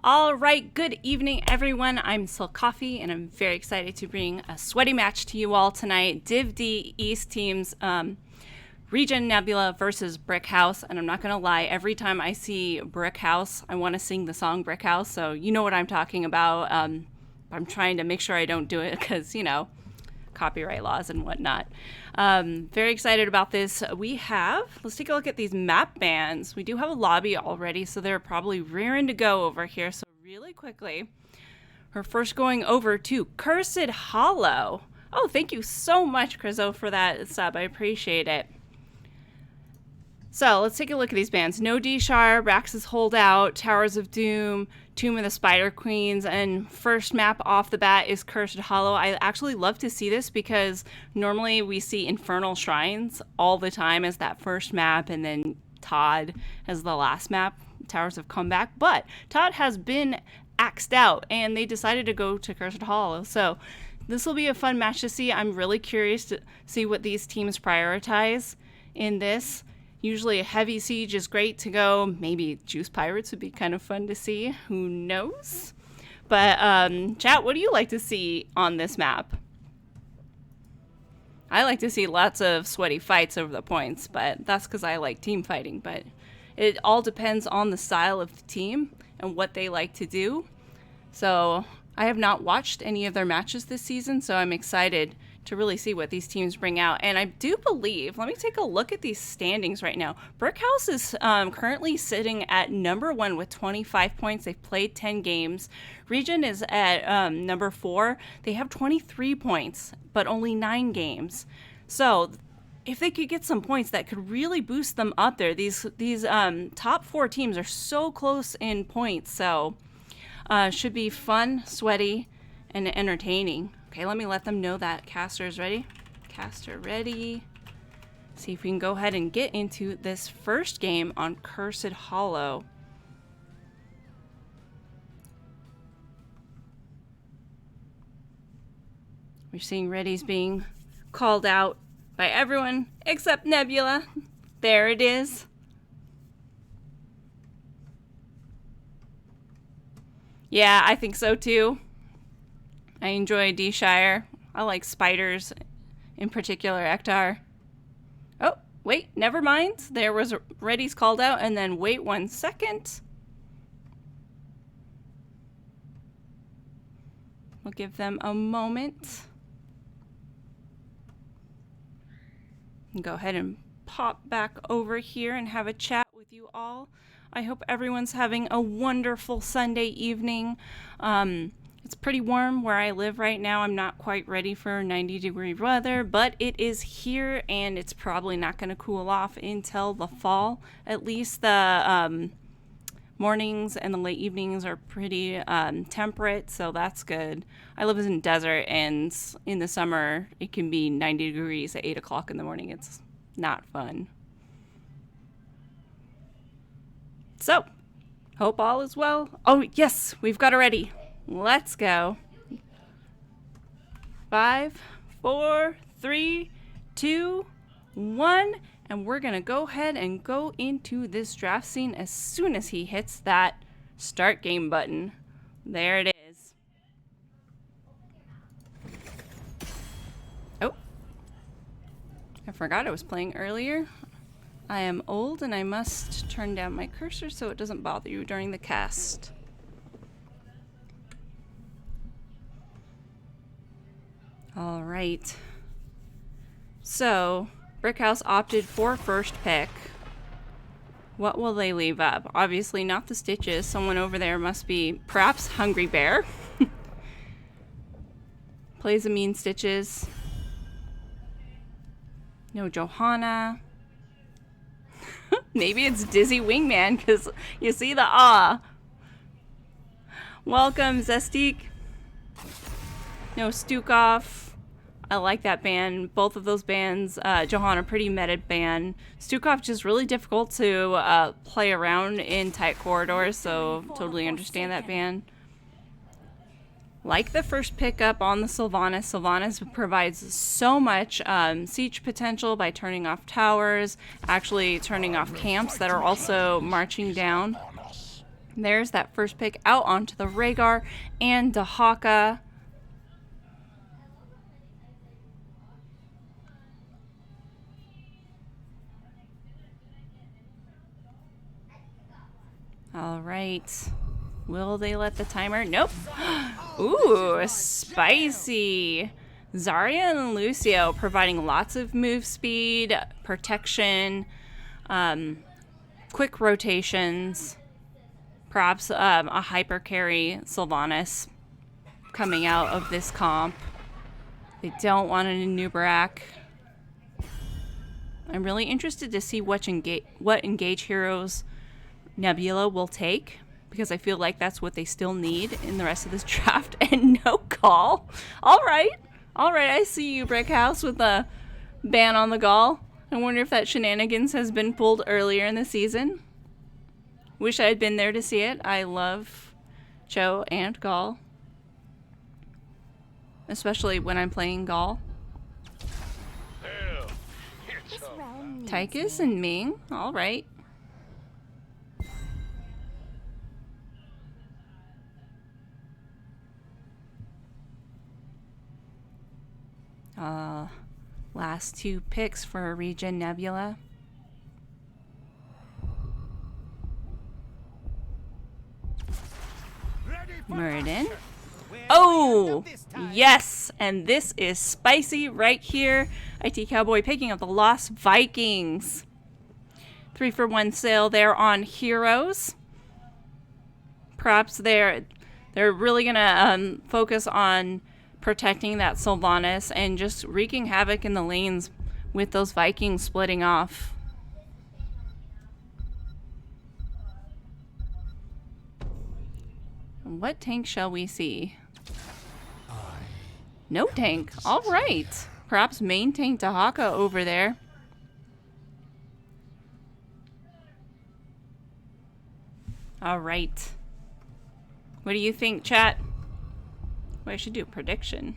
All right, good evening, everyone. I'm Silk Coffee, and I'm very excited to bring a sweaty match to you all tonight. Div D East teams, ReGen Nebula versus Brickhouse. And I'm not going to lie, every time I see Brickhouse, I want to sing the song Brickhouse. So you know what I'm talking about. I'm trying to make sure I don't do it because, you know, copyright laws and whatnot. Very excited about this. Let's take a look at these map bans. We do have a lobby already, so they're probably rearing to go over here. So really quickly, we're first going over to Cursed Hollow. Oh, thank you so much, Chriso, for that sub. I appreciate it. So let's take a look at these bands. No D-Shire, Brax's Holdout, Towers of Doom, Tomb of the Spider Queens, and first map off the bat is Cursed Hollow. I actually love to see this because normally we see Infernal Shrines all the time as that first map, and then Todd as the last map, Towers of Comeback. But Todd has been axed out, and they decided to go to Cursed Hollow. So this will be a fun match to see. I'm really curious to see what these teams prioritize in this. Usually a heavy siege is great to go. Maybe Juice Pirates would be kind of fun to see. Who knows? But chat, what do you like to see on this map? I like to see lots of sweaty fights over the points, but that's because I like team fighting. But it all depends on the style of the team and what they like to do. So I have not watched any of their matches this season, so I'm excited to really see what these teams bring out. And I do believe, let me take a look at these standings right now. Brickhouse is currently sitting at number 1 with 25 points. They've played 10 games. ReGen is at number 4. They have 23 points, but only 9 games. So if they could get some points, that could really boost them up there. These top 4 teams are so close in points. So should be fun, sweaty, and entertaining. Okay, let me let them know that caster is ready. Caster ready. See if we can go ahead and get into this first game on Cursed Hollow. We're seeing readies being called out by everyone except Nebula. There it is. Yeah, I think so too. I enjoy D-Shire. I like spiders, in particular Ektar. Oh, wait, never mind. There was ready's called out, and then wait 1 second. We'll give them a moment. Go ahead and pop back over here and have a chat with you all. I hope everyone's having a wonderful Sunday evening. It's pretty warm where I live right now. I'm not quite ready for 90-degree weather, but it is here, and it's probably not going to cool off until the fall. At least the mornings and the late evenings are pretty temperate, so that's good. I live in the desert, and in the summer, it can be 90 degrees at 8 o'clock in the morning. It's not fun. So, hope all is well. Oh, yes, we've got it ready. Let's go. 5, 4, 3, 2, 1. And we're going to go ahead and go into this draft scene as soon as he hits that start game button. There it is. Oh. I forgot I was playing earlier. I am old and I must turn down my cursor so it doesn't bother you during the cast. All right. So, Brickhouse opted for first pick. What will they leave up? Obviously not the Stitches. Someone over there must be perhaps Hungry Bear. Plays a mean Stitches. No Johanna. Maybe it's Dizzy Wingman because you see the awe. Welcome, Zestique. No Stukov. I like that band. Both of those bands. Johanna, pretty meta band. Stukov just really difficult to play around in tight corridors, so totally understand that band. Like the first pickup on the Sylvanas, Sylvanas provides so much siege potential by turning off towers, actually turning off camps that are also marching down. There's that first pick out onto the Rhaegar and Dahaka. All right. Will they let the timer? Nope. Ooh, spicy. Zarya and Lucio providing lots of move speed, protection, quick rotations. Perhaps a hyper carry Sylvanas coming out of this comp. They don't want a Nubarak. I'm really interested to see what engage heroes Nebula will take, because I feel like that's what they still need in the rest of this draft. And no call. All right, I see you, Brickhouse, with the ban on the Gall. I wonder if that shenanigans has been pulled earlier in the season. Wish I had been there to see it. I love Cho and Gall, especially when I'm playing Gall. Tychus and Ming. All right. Last two picks for ReGen Nebula. Muradin. Oh, yes, and this is spicy right here. IT Cowboy picking up the Lost Vikings. 3-for-1 sale there on heroes. Perhaps they're really gonna focus on protecting that Sylvanas and just wreaking havoc in the lanes with those Vikings splitting off. What tank shall we see? No tank. All right. Perhaps main tank Dahaka over there. All right. What do you think, chat? Well, I should do a prediction.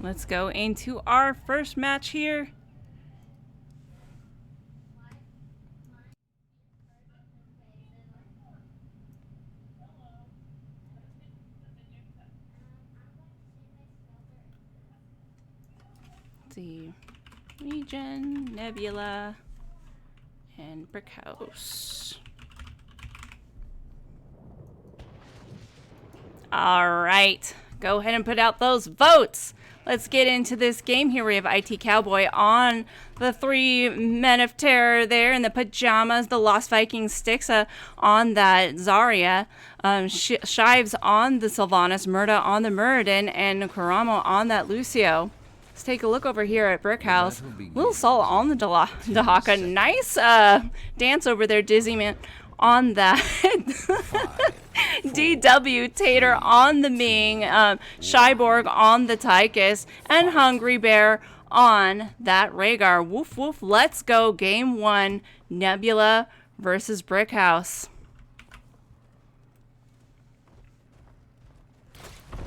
Let's go into our first match here. Let's see. ReGen, Nebula, and Brickhouse. All right. Go ahead and put out those votes. Let's get into this game here. We have IT Cowboy on the 3 Men of Terror there in the pajamas. The Lost Vikings sticks on that Zarya. Shives on the Sylvanas. Murda on the Muradin. And Kuramo on that Lucio. Let's take a look over here at Brickhouse. Little Salt on the Dahaka. Nice dance over there, Dizzyman on that. DW Tater on the Ming, Shyborg on the Tychus, and Hungry Bear on that Rhaegar. Woof woof, let's go. Game 1, Nebula versus Brickhouse.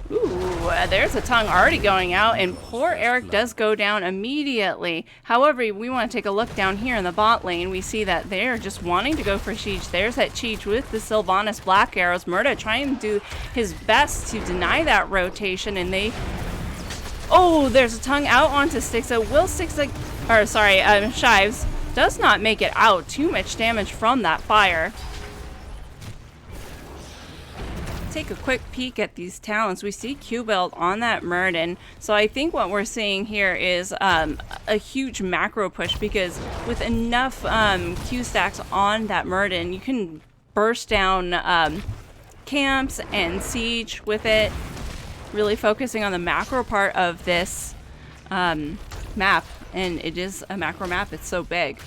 Ooh, there's a tongue already going out, and poor Eric does go down immediately. However, we want to take a look down here in the bot lane. We see that they're just wanting to go for Cheech. There's that Cheech with the Sylvanas Black Arrows. Murda trying to do his best to deny that rotation, and they... Oh, there's a tongue out onto Stixa. Will Stixa... Or, sorry, Shives does not make it out. Too much damage from that fire. Take a quick peek at these talents. We see Q-Build on that Muradin. So I think what we're seeing here is a huge macro push, because with enough Q stacks on that Muradin, you can burst down camps and siege with it. Really focusing on the macro part of this map. And it is a macro map. It's so big.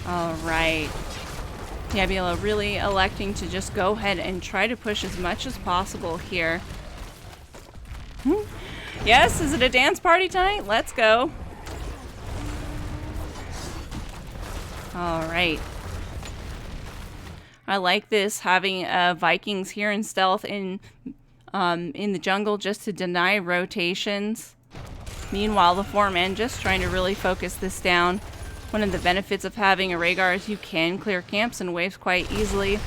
All right. Nebula really electing to just go ahead and try to push as much as possible here. Yes, is it a dance party tonight? Let's go. All right. I like this, having Vikings here in stealth in the jungle just to deny rotations. Meanwhile, the 4-man just trying to really focus this down. One of the benefits of having a Rhaegar is you can clear camps and waves quite easily.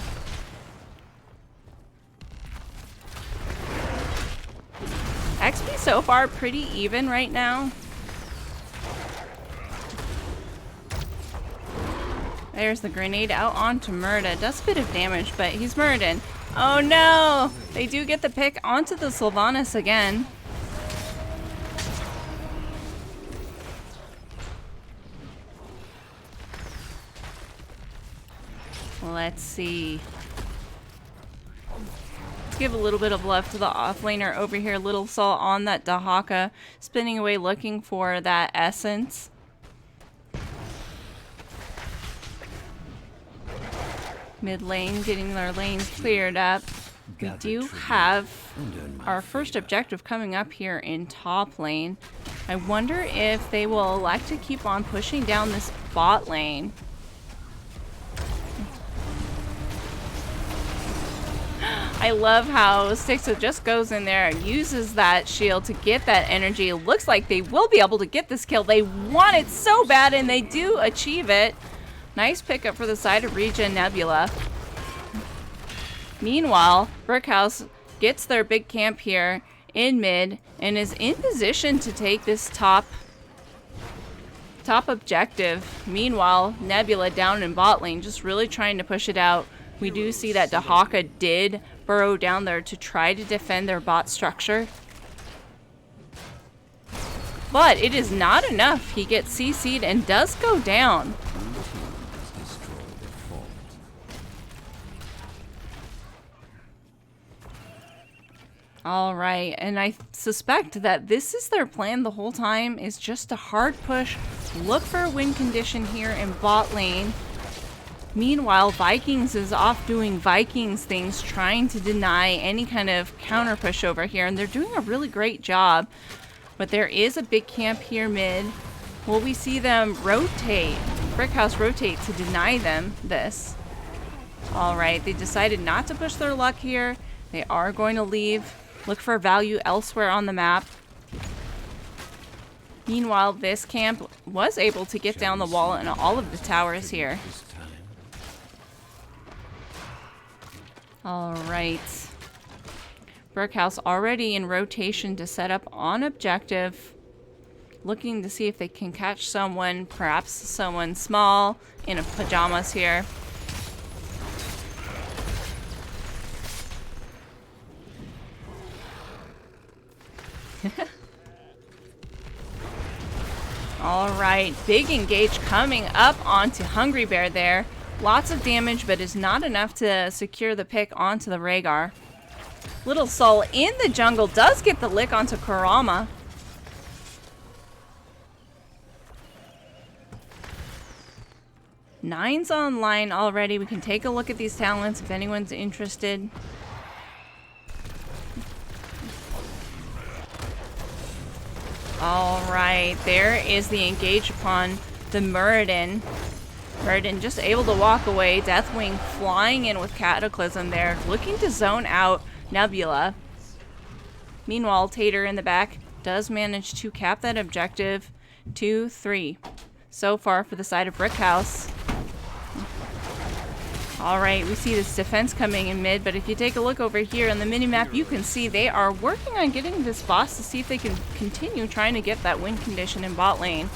XP so far pretty even right now. There's the grenade out onto Murda. Does a bit of damage, but he's Murden. Oh no! They do get the pick onto the Sylvanas again. Let's see. Let's give a little bit of love to the offlaner over here. Little Saul on that Dahaka, spinning away looking for that essence. Mid lane, getting their lanes cleared up. We do have our first objective coming up here in top lane. I wonder if they will elect to keep on pushing down this bot lane. I love how Stixo just goes in there and uses that shield to get that energy. It looks like they will be able to get this kill. They want it so bad, and they do achieve it. Nice pickup for the side of ReGen Nebula. Meanwhile, Brickhouse gets their big camp here in mid and is in position to take this top objective. Meanwhile, Nebula down in bot lane, just really trying to push it out. We do see that Dahaka did burrow down there to try to defend their bot structure. But it is not enough. He gets CC'd and does go down. Alright, and I suspect that this is their plan the whole time, is just a hard push, look for a win condition here in bot lane. Meanwhile, Vikings is off doing Vikings things, trying to deny any kind of counter push over here, and they're doing a really great job. But there is a big camp here mid. Will we see them rotate, Brickhouse rotate to deny them this? Alright, they decided not to push their luck here. They are going to leave, look for value elsewhere on the map. Meanwhile, this camp was able to get down the wall and all of the towers here. Alright. Brickhouse already in rotation to set up on objective. Looking to see if they can catch someone, perhaps someone small in pajamas here. Alright, big engage coming up onto Hungry Bear there. Lots of damage, but is not enough to secure the pick onto the Rhaegar. Little Soul in the jungle does get the lick onto Kurama. Nine's online already. We can take a look at these talents if anyone's interested. Alright, there is the engage upon the Muradin. Muradin just able to walk away. Deathwing flying in with Cataclysm there, looking to zone out Nebula. Meanwhile, Tater in the back does manage to cap that objective. 2-3 so far for the side of Brickhouse. Alright, we see this defense coming in mid, but if you take a look over here on the minimap, you can see they are working on getting this boss to see if they can continue trying to get that win condition in bot lane.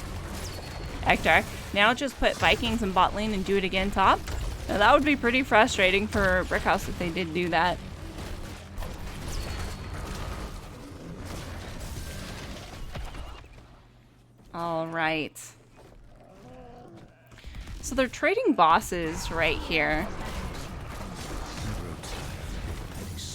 Ektar, now just put Vikings in bot lane and do it again top. Now that would be pretty frustrating for Brickhouse if they did do that. Alright. So they're trading bosses right here.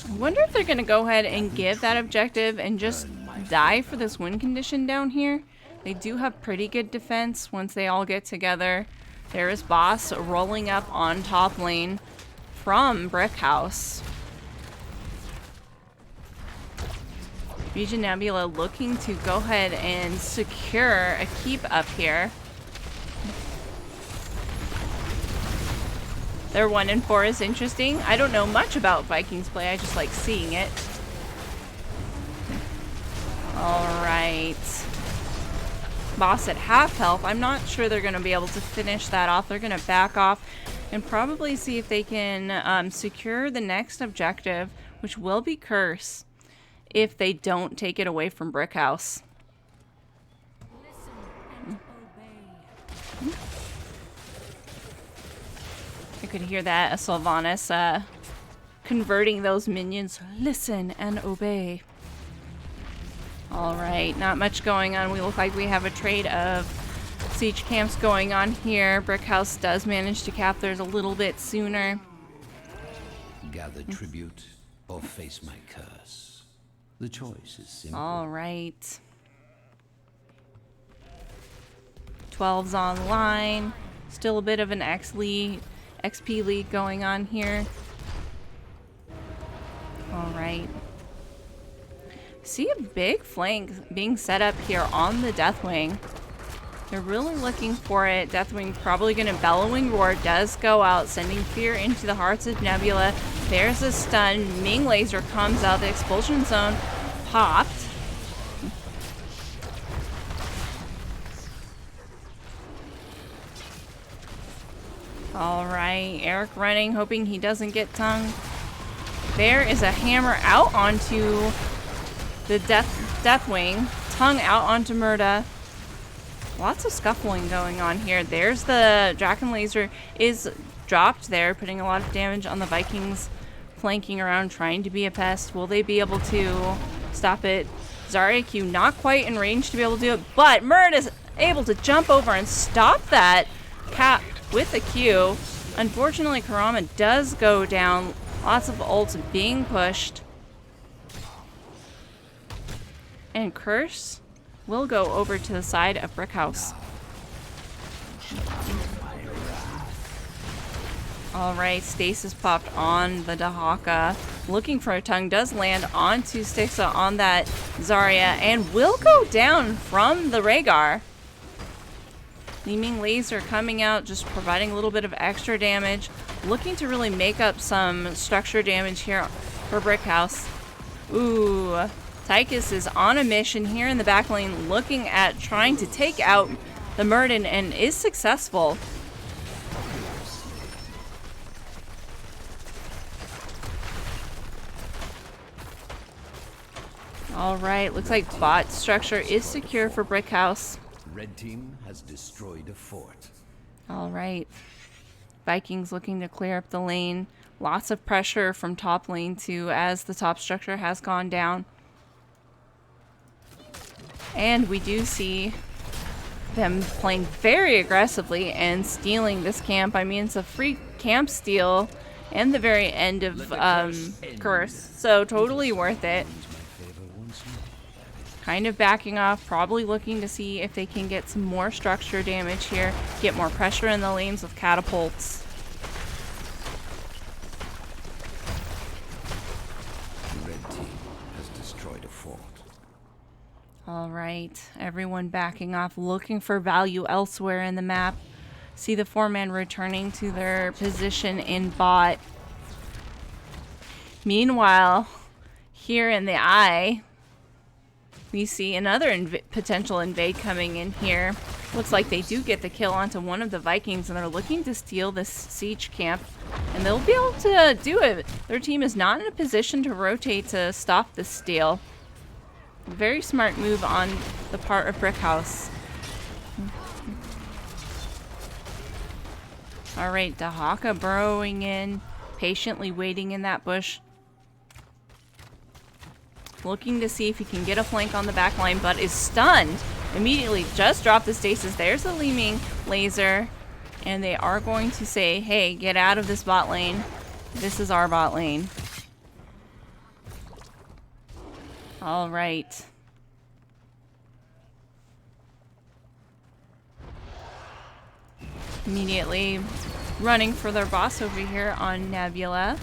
I wonder if they're going to go ahead and give that objective and just die for this win condition down here. They do have pretty good defense once they all get together. There is boss rolling up on top lane from Brickhouse. ReGen Nebula looking to go ahead and secure a keep up here. Their 1 and 4 is interesting. I don't know much about Vikings play. I just like seeing it. All right. Boss at half health. I'm not sure they're going to be able to finish that off. They're going to back off and probably see if they can secure the next objective, which will be Curse, if they don't take it away from Brickhouse. I could hear that, Sylvanas converting those minions. Listen and obey. Alright, not much going on. We look like we have a trade of siege camps going on here. Brickhouse does manage to cap theirs a little bit sooner. Gather tribute or face my curse. The choice is simple. Alright. 12's online. Still a bit of an XP lead going on here. Alright. See a big flank being set up here on the Deathwing. They're really looking for it. Deathwing probably going to Bellowing Roar. Does go out, sending fear into the hearts of Nebula. There's a stun. Ming Laser comes out. The expulsion zone popped. Alright, Eric running, hoping he doesn't get tongue. There is a hammer out onto the Deathwing. Tongue out onto Murda. Lots of scuffling going on here. There's the Draken Laser is dropped there, putting a lot of damage on the Vikings flanking around, trying to be a pest. Will they be able to stop it? Zarya Q not quite in range to be able to do it, but Murda is able to jump over and stop that cap with a Q. Unfortunately, Kurama does go down. Lots of ults being pushed. And Curse will go over to the side of Brickhouse. Alright, Stasis popped on the Dahaka. Looking for a tongue. Does land onto Stixa on that Zarya. And will go down from the Rhaegar. Gleaming Laser coming out, just providing a little bit of extra damage. Looking to really make up some structure damage here for Brickhouse. Ooh. Tychus is on a mission here in the back lane, looking at trying to take out the Murden, and is successful. Alright, looks like bot structure is secure for Brickhouse. Red team has destroyed a fort. Alright. Vikings looking to clear up the lane. Lots of pressure from top lane too, as the top structure has gone down. And we do see them playing very aggressively and stealing this camp. I mean, it's a free camp steal and the very end of Curse. So totally worth it. Kind of backing off, probably looking to see if they can get some more structure damage here. Get more pressure in the lanes with catapults. The red team has destroyed a fort. Alright, everyone backing off, looking for value elsewhere in the map. See the 4-man returning to their position in bot. Meanwhile, here in the eye, we see another potential invade coming in here. Looks like they do get the kill onto one of the Vikings, and they're looking to steal this siege camp. And they'll be able to do it. Their team is not in a position to rotate to stop this steal. Very smart move on the part of Brickhouse. Alright, Dahaka burrowing in, patiently waiting in that bush. Looking to see if he can get a flank on the back line, but is stunned. Immediately just dropped the stasis. There's the Gleaming Laser. And they are going to say, hey, get out of this bot lane. This is our bot lane. Alright. Immediately running for their boss over here on Nebula.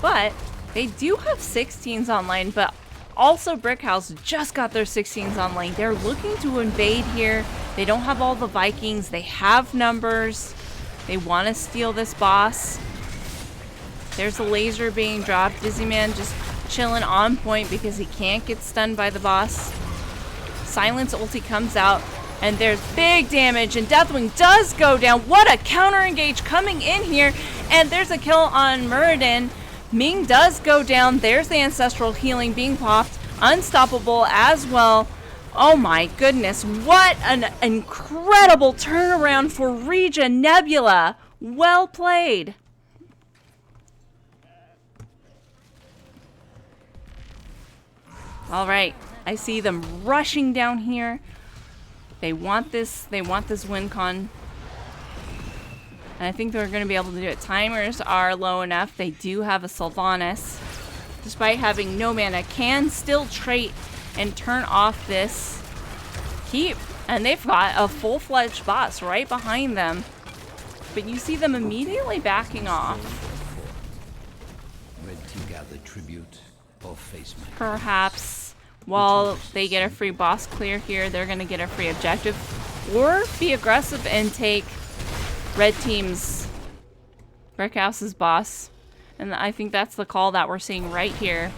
But they do have 16s online, but also Brickhouse just got their 16s online. They're looking to invade here. They don't have all the Vikings. They have numbers. They want to steal this boss. There's a laser being dropped. Dizzy Man just chilling on point because he can't get stunned by the boss. Silence ulti comes out, and there's big damage, and Deathwing does go down. What a counter engage coming in here, and there's a kill on Muradin. Ming does go down. There's the ancestral healing being popped. Unstoppable as well. Oh my goodness, what an incredible turnaround for ReGen Nebula. Well played. All right, I see them rushing down here. They want this win con. And I think they're going to be able to do it. Timers are low enough. They do have a Sylvanas. Despite having no mana, can still trait and turn off this keep. And they've got a full-fledged boss right behind them. But you see them immediately backing off. Red team gather tribute or face my Perhaps while they get a free boss clear here, they're going to get a free objective. Or be aggressive and take Red team's Brickhouse's boss. And I think that's the call that we're seeing right here.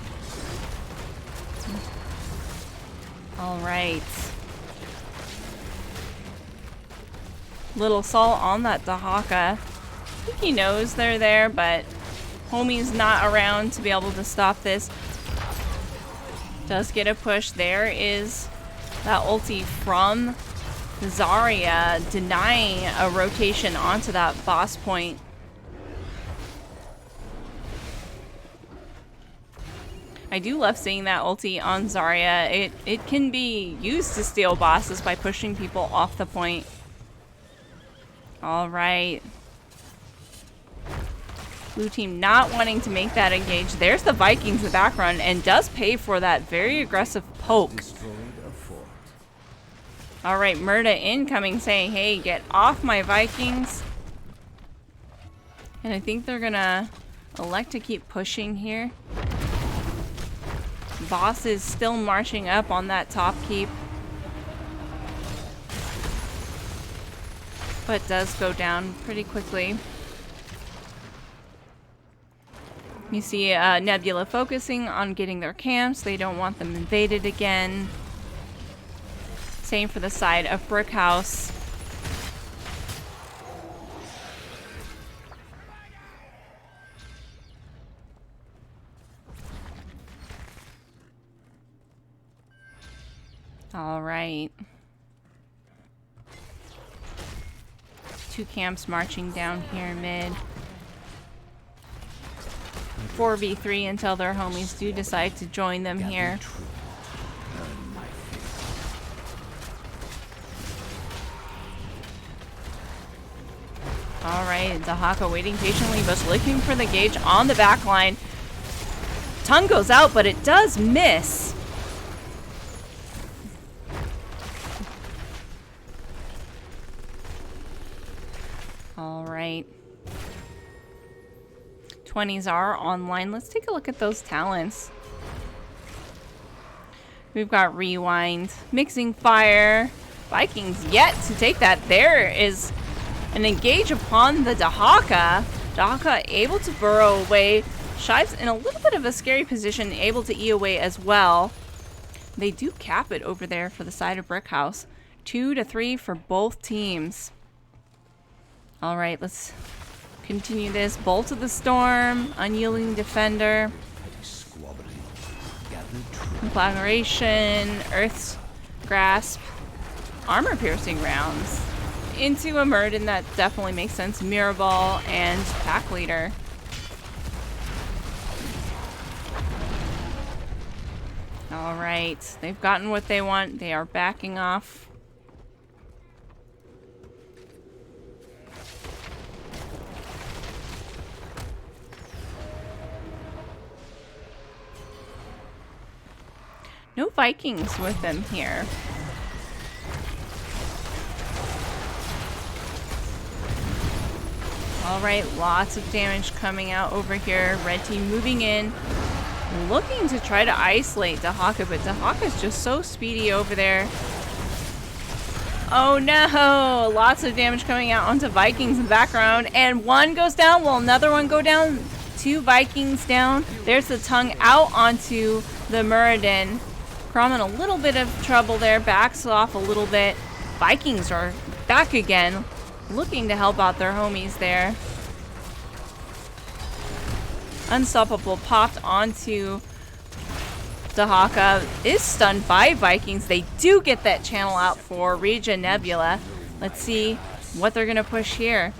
All right. Little Saul on that Dahaka. I think he knows they're there, but homie's not around to be able to stop this. Does get a push. There is that ulti from Zarya denying a rotation onto that boss point. I do love seeing that ulti on Zarya. It can be used to steal bosses by pushing people off the point. All right. Blue team not wanting to make that engage. There's the Vikings in the background and does pay for that very aggressive poke. All right, Murda incoming saying, hey, get off my Vikings. And I think they're gonna elect to keep pushing here. Boss is still marching up on that top keep. But does go down pretty quickly. You see Nebula focusing on getting their camps. They don't want them invaded again. Same for the side of Brickhouse. All right. Two camps marching down here mid. 4v3 until their homies do decide to join them here. Alright, Dahaka waiting patiently, but looking for the gauge on the back line. Tongue goes out, but it does miss. Alright. 20s are online. Let's take a look at those talents. We've got Rewind, Mixing Fire, Vikings yet to take that. There is an engage upon the Dahaka. Dahaka able to burrow away. Shive's in a little bit of a scary position, able to E away as well. They do cap it over there for the side of Brickhouse. 2 to 3 for both teams. All right, let's continue this. Bolt of the Storm, Unyielding Defender, Conflagration, Earth's Grasp, Armor Piercing Rounds. Into a Murden, that definitely makes sense. Mirror Ball and Pack Leader. All right, they've gotten what they want. They are backing off. No Vikings with them here. Alright, lots of damage coming out over here. Red team moving in. Looking to try to isolate Dahaka, but Dahaka's just so speedy over there. Oh no! Lots of damage coming out onto Vikings in the background. And one goes down. Will another one go down? 2 Vikings down. There's the tongue out onto the Muradin. Crom in a little bit of trouble there. Backs off a little bit. Vikings are back again. Looking to help out their homies there. Unstoppable popped onto Dahaka. Is stunned by Vikings. They do get that channel out for ReGen Nebula. Let's see what they're going to push here.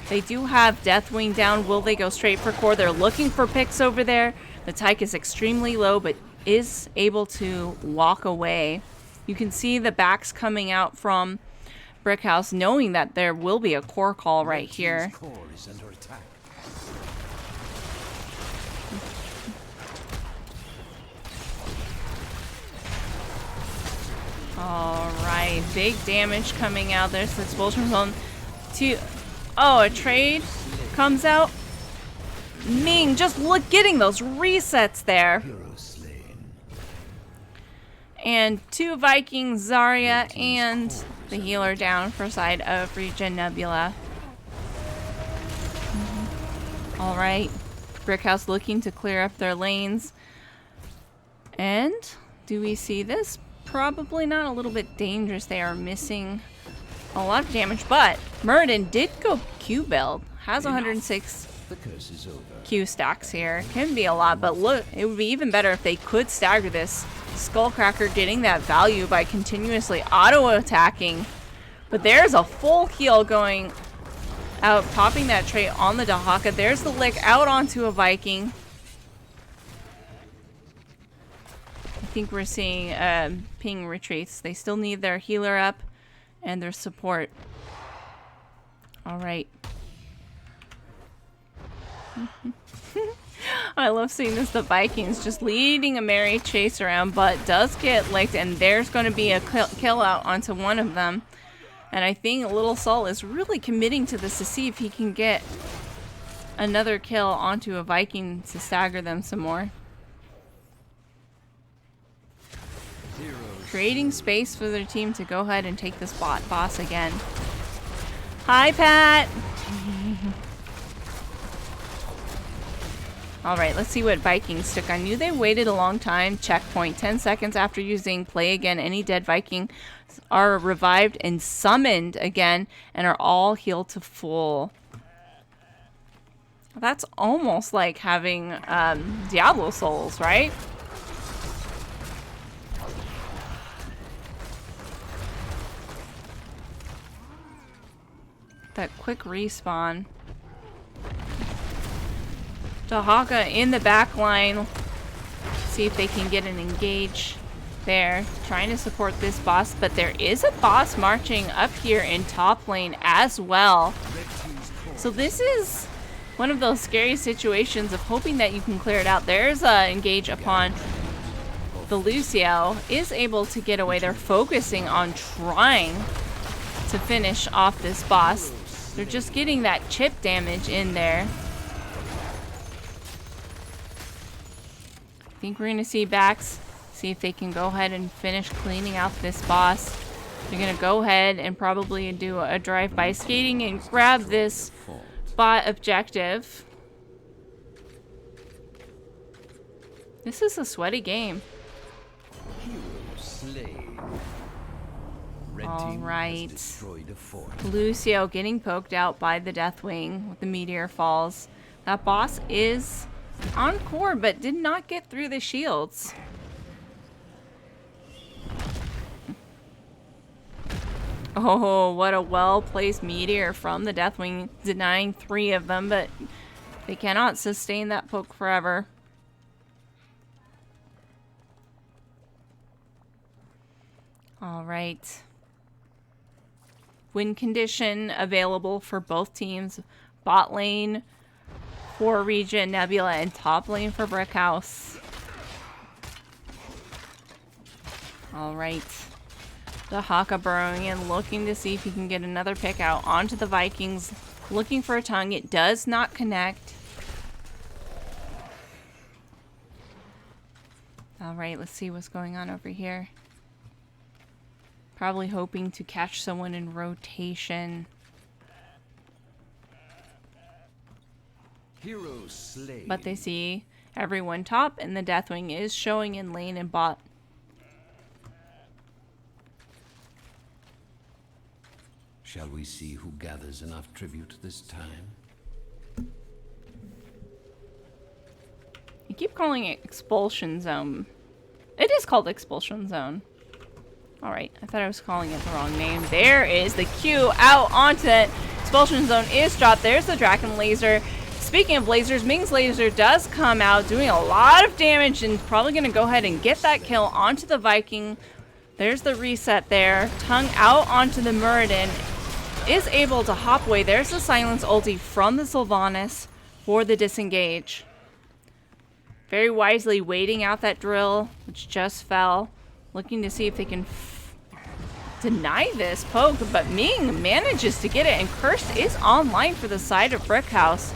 They do have Deathwing down. Will they go straight for core? They're looking for picks over there. The Tyke is extremely low, but is able to walk away. You can see the backs coming out from Brickhouse, knowing that there will be a core call right here. Alright, big damage coming out. There's the expulsion from oh, a trade comes out. Ming just getting those resets there. And 2 Vikings, Zarya, and the healer down for side of ReGen Nebula. Alright, Brickhouse looking to clear up their lanes. And do we see this? Probably not. A little bit dangerous. They are missing a lot of damage, but Muradin did go Q build. Has 106 Q stacks here. Can be a lot, but look, it would be even better if they could stagger this. Skullcracker getting that value by continuously auto-attacking. But there's a full heal going out, popping that trait on the Dahaka. There's the lick out onto a Viking. I think we're seeing ping retreats. They still need their healer up and their support. Alright. I love seeing this. The Vikings just leading a merry chase around, but does get licked, and there's going to be a kill out onto one of them. And I think Little Sol is really committing to this to see if he can get another kill onto a Viking to stagger them some more. Creating space for their team to go ahead and take this boss again. Hi, Pat! Alright, let's see what Vikings took. I knew they waited a long time. Checkpoint. 10 seconds after using play again. Any dead Viking are revived and summoned again and are all healed to full. That's almost like having Diablo souls, right? That quick respawn. Dahaka in the back line. See if they can get an engage there. Trying to support this boss, but there is a boss marching up here in top lane as well. So this is one of those scary situations of hoping that you can clear it out. There's a engage upon the Lucio. Is able to get away. They're focusing on trying to finish off this boss. They're just getting that chip damage in there. I think we're going to see backs. See if they can go ahead and finish cleaning out this boss. They're going to go ahead and probably do a drive-by skating and grab this bot objective. This is a sweaty game. Alright. Lucio getting poked out by the Deathwing with the meteor falls. That boss is on core, but did not get through the shields. Oh, what a well-placed meteor from the Deathwing, denying 3 of them, but they cannot sustain that poke forever. Alright. Win condition available for both teams. Bot lane for ReGen Nebula and top lane for Brickhouse. Alright. The Haka burrowing in, looking to see if he can get another pick out onto the Vikings. Looking for a tongue. It does not connect. Alright, let's see what's going on over here. Probably hoping to catch someone in rotation. Hero slain. But they see everyone top, and the Deathwing is showing in lane and bot. Shall we see who gathers enough tribute this time? You keep calling it Expulsion Zone. It is called Expulsion Zone. Alright, I thought I was calling it the wrong name. There is the Q out onto it. Expulsion Zone is dropped. There's the Draken Laser. Speaking of lasers, Ming's laser does come out, doing a lot of damage, and probably going to go ahead and get that kill onto the Viking. There's the reset there. Tongue out onto the Muradin. Is able to hop away. There's the silence ulti from the Sylvanas for the disengage. Very wisely waiting out that drill, which just fell. Looking to see if they can deny this poke, but Ming manages to get it, and Curse is online for the side of Brickhouse.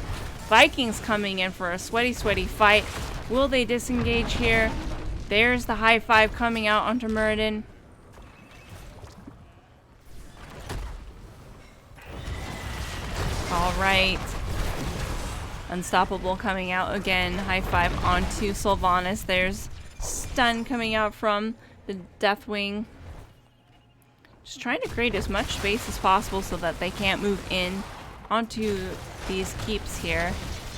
Vikings coming in for a sweaty fight. Will they disengage here? There's the high five coming out onto Muradin. Alright. Unstoppable coming out again. High five onto Sylvanas. There's stun coming out from the Deathwing. Just trying to create as much space as possible so that they can't move in onto these keeps here.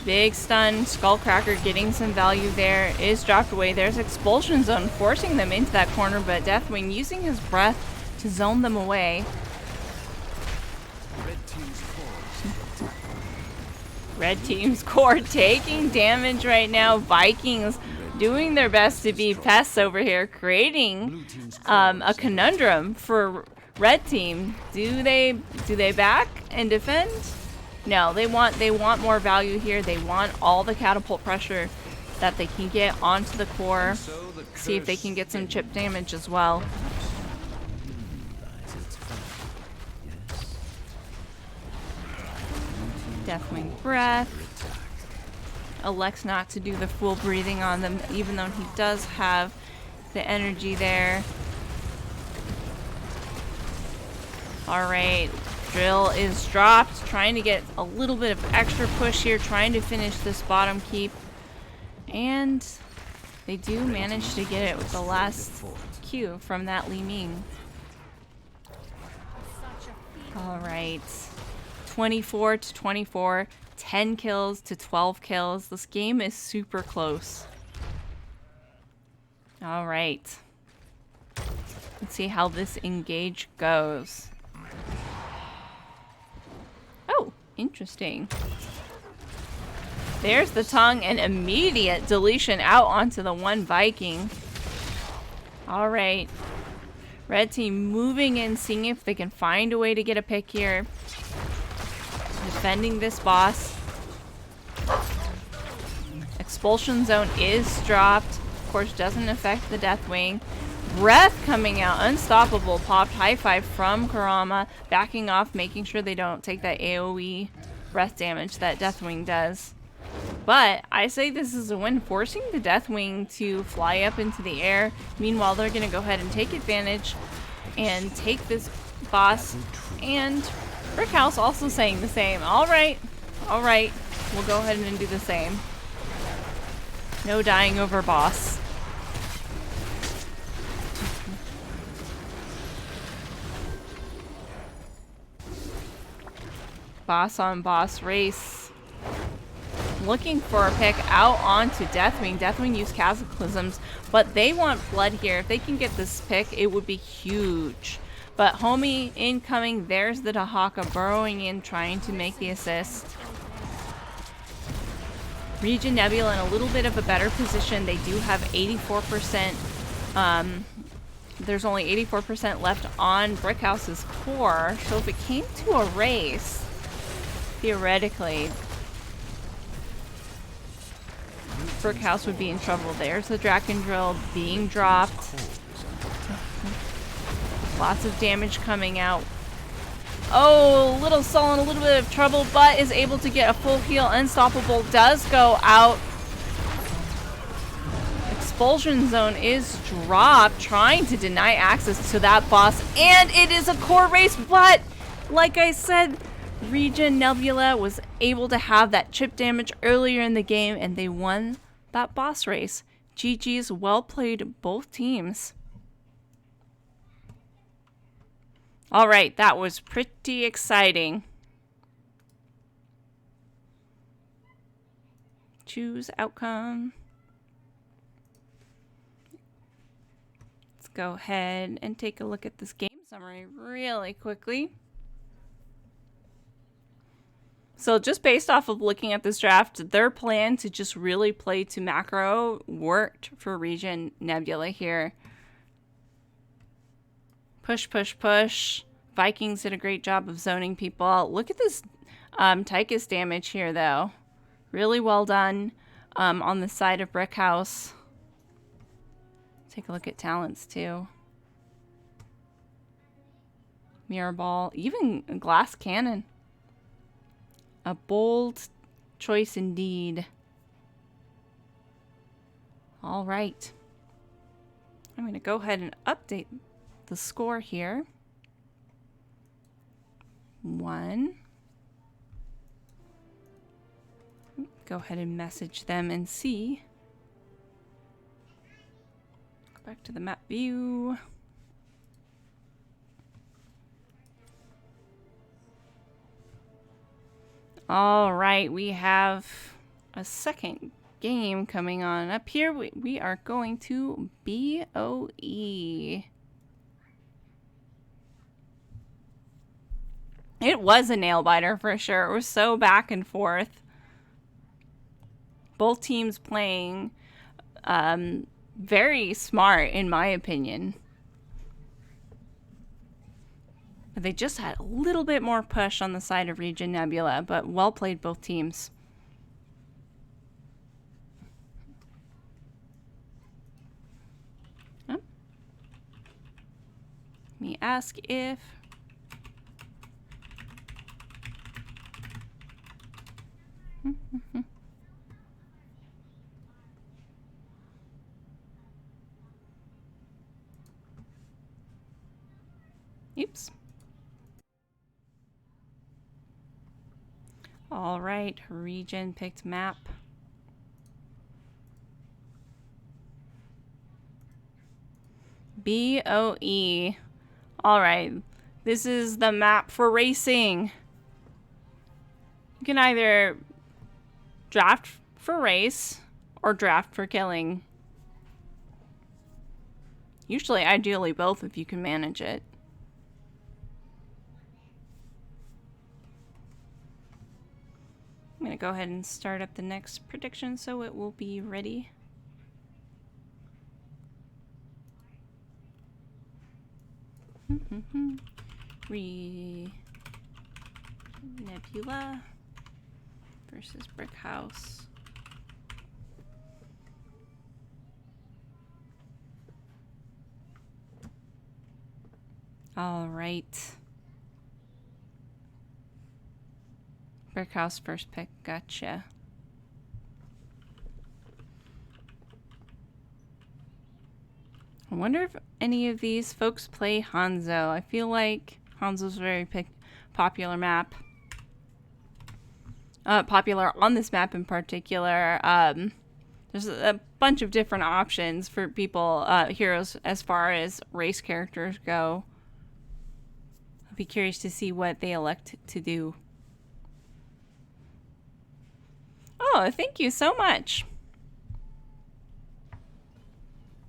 Big stun. Skullcracker getting some value there. Is dropped away. There's Expulsion Zone forcing them into that corner, but Deathwing using his breath to zone them away. Red Team's core taking damage right now. Vikings doing their best to be pests over here, creating a conundrum for Red Team. Do they back and defend? No, they want more value here. They want all the catapult pressure that they can get onto the core. See if they can get some chip damage as well. Deathwing breath. Elects not to do the full breathing on them, even though he does have the energy there. Alright, drill is dropped. Trying to get a little bit of extra push here, trying to finish this bottom keep. And they do manage to get it with the last Q from that Li Ming. Alright. 24 to 24, 10 kills to 12 kills. This game is super close. All right. Let's see how this engage goes. Oh, interesting. There's the tongue and immediate deletion out onto the one Viking. All right. Red Team moving in, seeing if they can find a way to get a pick here. Defending this boss. Expulsion Zone is dropped. Of course, doesn't affect the Deathwing. Breath coming out. Unstoppable. Popped high five from Kurama. Backing off, making sure they don't take that AoE breath damage that Deathwing does. But I say this is a win, forcing the Deathwing to fly up into the air. Meanwhile, they're going to go ahead and take advantage and take this boss. And Brickhouse also saying the same. Alright, we'll go ahead and do the same. No dying over boss. Boss on boss race. Looking for a pick out onto Deathwing. Deathwing used Cataclysms, but they want blood here. If they can get this pick, it would be huge. But Homie incoming. There's the Dahaka burrowing in, trying to make the assist. ReGen Nebula in a little bit of a better position. They do have 84%. There's only 84% left on Brickhouse's core. So if it came to a race, theoretically, Brickhouse would be in trouble. There's the Draken Drill being dropped. Lots of damage coming out. Oh, Little Soul in a little bit of trouble, but is able to get a full heal. Unstoppable does go out. expulsion zone is dropped, trying to deny access to that boss, and it is a core race, but like I said, ReGen Nebula was able to have that chip damage earlier in the game, and they won that boss race. GG's, well played both teams. Alright, that was pretty exciting. Choose outcome. Let's go ahead and take a look at this game summary really quickly. So just based off of looking at this draft, their plan to just really play to macro worked for ReGen Nebula here. Push, push, push. Vikings did a great job of zoning people. Look at this Tychus damage here, though. Really well done on the side of Brickhouse. Take a look at talents, too. Mirror ball. Even a glass cannon. A bold choice indeed. All right. I'm going to go ahead and update the score here. 1. Go ahead and message them and see. Go back to the map view. All right, we have a second game coming on. Up here, we are going to BOE. It was a nail biter for sure. It was so back and forth. Both teams playing very smart, in my opinion. They just had a little bit more push on the side of ReGen Nebula, but well played both teams. Oh. Let me ask if... Oops. All right, ReGen picked map. BOE. All right, this is the map for racing. You can either draft for race or draft for killing. Usually, ideally, both if you can manage it. I'm going to go ahead and start up the next prediction so it will be ready. Nebula versus Brickhouse. All right. Brickhouse first pick, gotcha. I wonder if any of these folks play Hanzo. I feel like Hanzo's a very popular map. Popular on this map in particular. There's a bunch of different options for people, heroes, as far as race characters go. I'll be curious to see what they elect to do. Oh, thank you so much.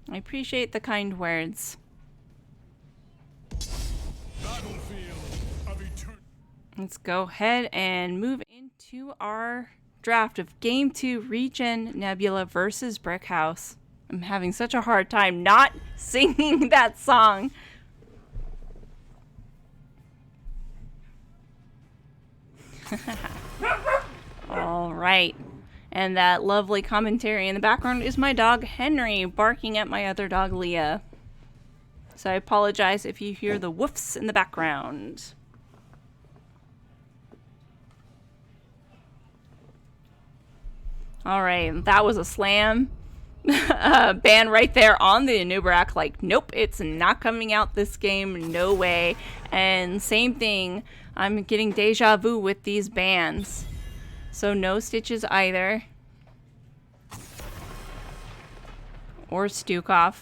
I appreciate the kind words. Let's go ahead and move into our draft of Game 2, ReGen Nebula versus Brickhouse. I'm having such a hard time not singing that song. All right. And that lovely commentary in the background is my dog Henry barking at my other dog Leah. So I apologize if you hear the woofs in the background. All right, that was a slam. ban right there on the Anubarak. Like, nope, it's not coming out this game. No way. And same thing. I'm getting deja vu with these bans. So no Stitches either. Or Stukov.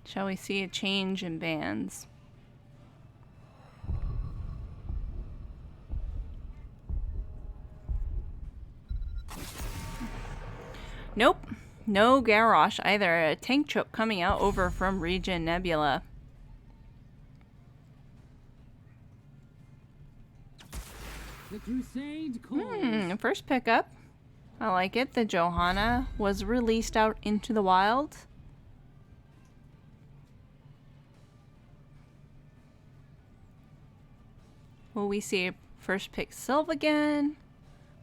Shall we see a change in bans? Nope. No Garrosh either. A tank choke coming out over from ReGen Nebula. The crusade calls. First pickup. I like it. The Johanna was released out into the wild. Will we see first pick Sylve again?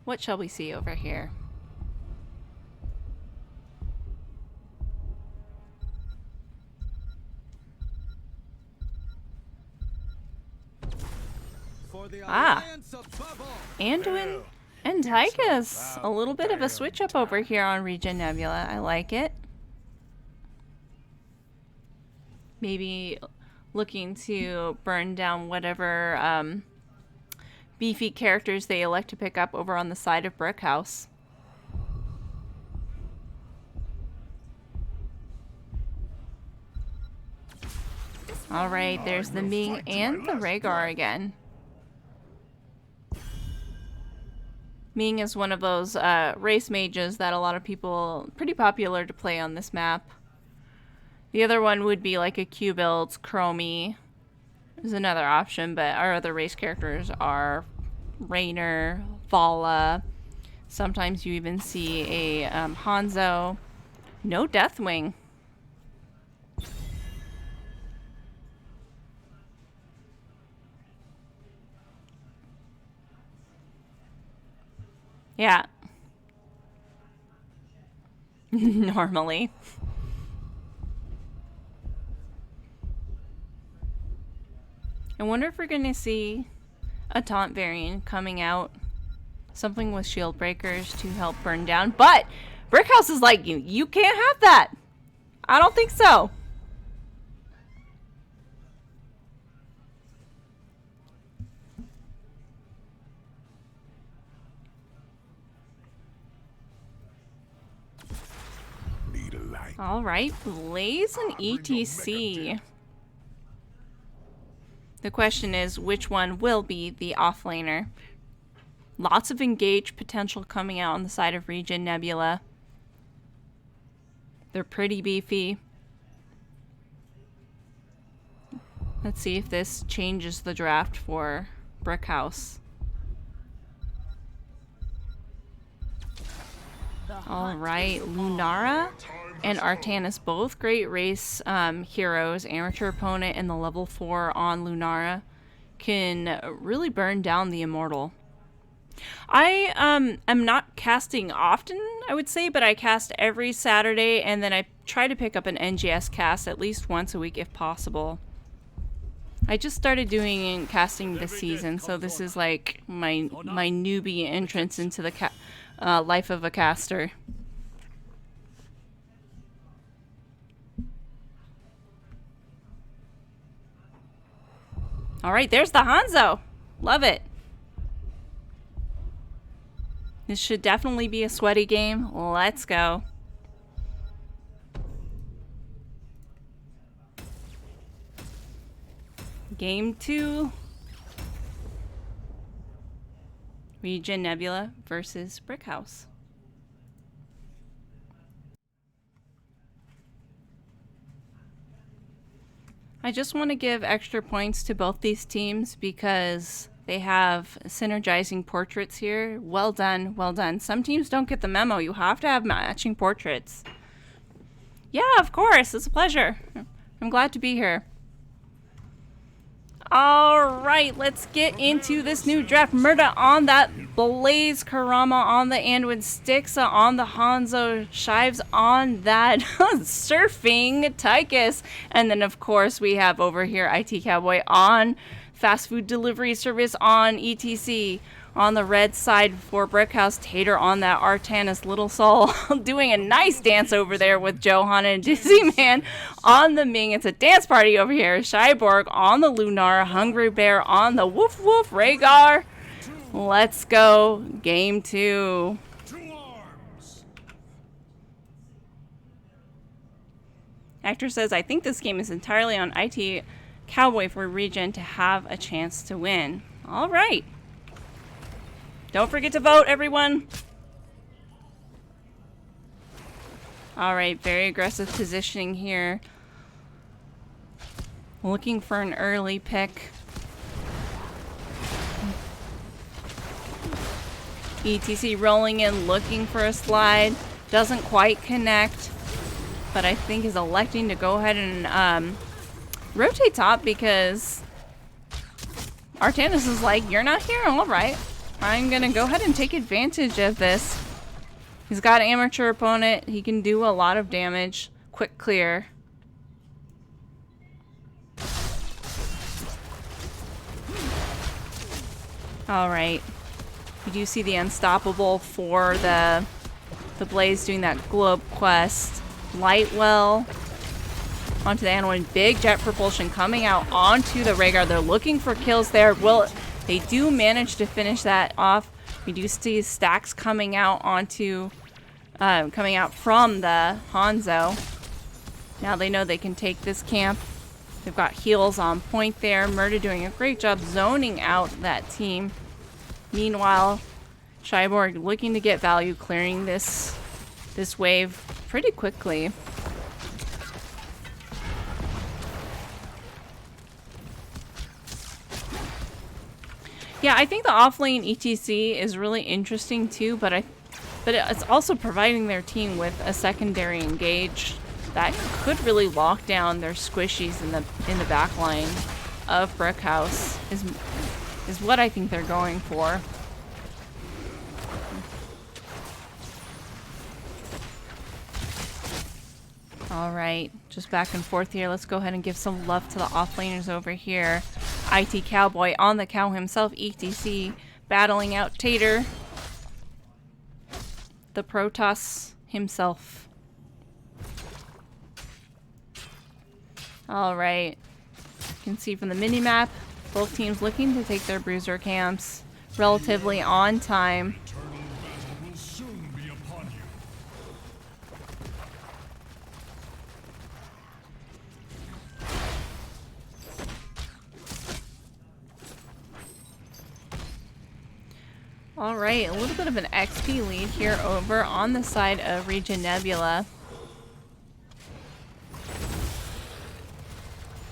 What shall we see over here? Anduin and Tychus. A little bit of a switch up over here on ReGen Nebula. I like it. Maybe looking to burn down whatever beefy characters they elect to pick up over on the side of Brickhouse. Alright, there's the Ming and the Rhaegar again. Ming is one of those race mages that a lot of people, pretty popular to play on this map. The other one would be like a Q build, Chromie is another option, but our other race characters are Raynor, Vala. Sometimes you even see a Hanzo. No Deathwing. Yeah. Normally. I wonder if we're going to see a taunt variant coming out. Something with shield breakers to help burn down. But Brickhouse is like, you can't have that. I don't think so. All right, Blaze and ETC. The question is, which one will be the offlaner? Lots of engage potential coming out on the side of ReGen Nebula. They're pretty beefy. Let's see if this changes the draft for Brickhouse. All right, Lunara and Artanis, both great race heroes. Amateur opponent in the level 4 on Lunara can really burn down the Immortal. I am not casting often, I would say, but I cast every Saturday, and then I try to pick up an NGS cast at least once a week if possible. I just started doing casting this season, so this is like my newbie entrance into the life of a caster. Alright, there's the Hanzo. Love it. This should definitely be a sweaty game. Let's go. Game 2. ReGen Nebula versus Brickhouse. I just want to give extra points to both these teams because they have synergizing portraits here. Well done, well done. Some teams don't get the memo. You have to have matching portraits. Yeah, of course. It's a pleasure. I'm glad to be here. All right, let's get into this new draft. Murda on that Blaze, Karama on the Anduin, Stixa on the Hanzo, Shives on that Surfing Tychus. And then, of course, we have over here IT Cowboy on Fast Food Delivery Service on ETC. On the red side for Brickhouse, Tater on that Artanis Little Soul doing a nice dance over there with Johanna and Dizzy Man on the Ming. It's a dance party over here. Shyborg on the Lunar, Hungry Bear on the Woof Woof Rhaegar. Let's go. Game 2. Actor says, I think this game is entirely on IT Cowboy for ReGen to have a chance to win. All right. Don't forget to vote, everyone. All right, very aggressive positioning here. Looking for an early pick. ETC rolling in, looking for a slide. Doesn't quite connect, but I think is electing to go ahead and rotate top because Artanis is like, you're not here? All right. I'm gonna go ahead and take advantage of this. He's got an amateur opponent. He can do a lot of damage. Quick clear. Alright. You do see the unstoppable for the Blaze doing that globe quest. Lightwell onto the Anduin. Big jet propulsion coming out onto the Rhaegar. They're looking for kills there. They do manage to finish that off. We do see stacks coming out onto, coming out from the Hanzo. Now they know they can take this camp. They've got heals on point there. Murda doing a great job zoning out that team. Meanwhile, Shyborg looking to get value, clearing this wave pretty quickly. Yeah, I think the offlane ETC is really interesting too, but it's also providing their team with a secondary engage that could really lock down their squishies in the back line of Brickhouse is what I think they're going for. All right, just back and forth here. Let's go ahead and give some love to the offlaners over here. IT Cowboy on the cow himself, ETC battling out Tater. The Protoss himself. All right, you can see from the minimap, both teams looking to take their bruiser camps relatively on time. All right, a little bit of an XP lead here over on the side of ReGen Nebula.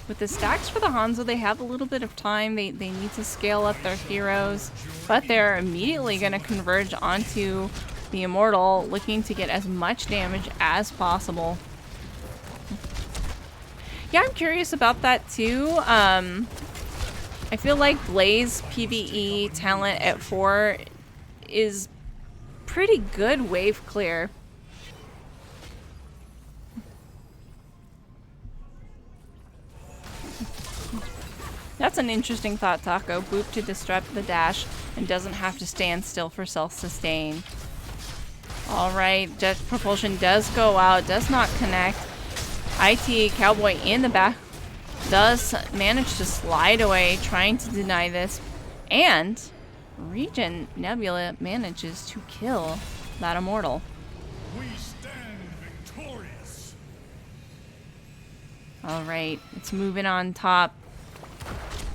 With the stacks for the Hanzo, they have a little bit of time. They need to scale up their heroes, but they're immediately going to converge onto the Immortal, looking to get as much damage as possible. Yeah, I'm curious about that too. I feel like Blaze PvE talent at 4 is pretty good wave clear. That's an interesting thought, Taco. Boop to disrupt the dash and doesn't have to stand still for self-sustain. Alright, jet propulsion does go out, does not connect. IT Cowboy in the back does manage to slide away, trying to deny this. And ReGen Nebula manages to kill that Immortal. We stand victorious. Alright, it's moving on top.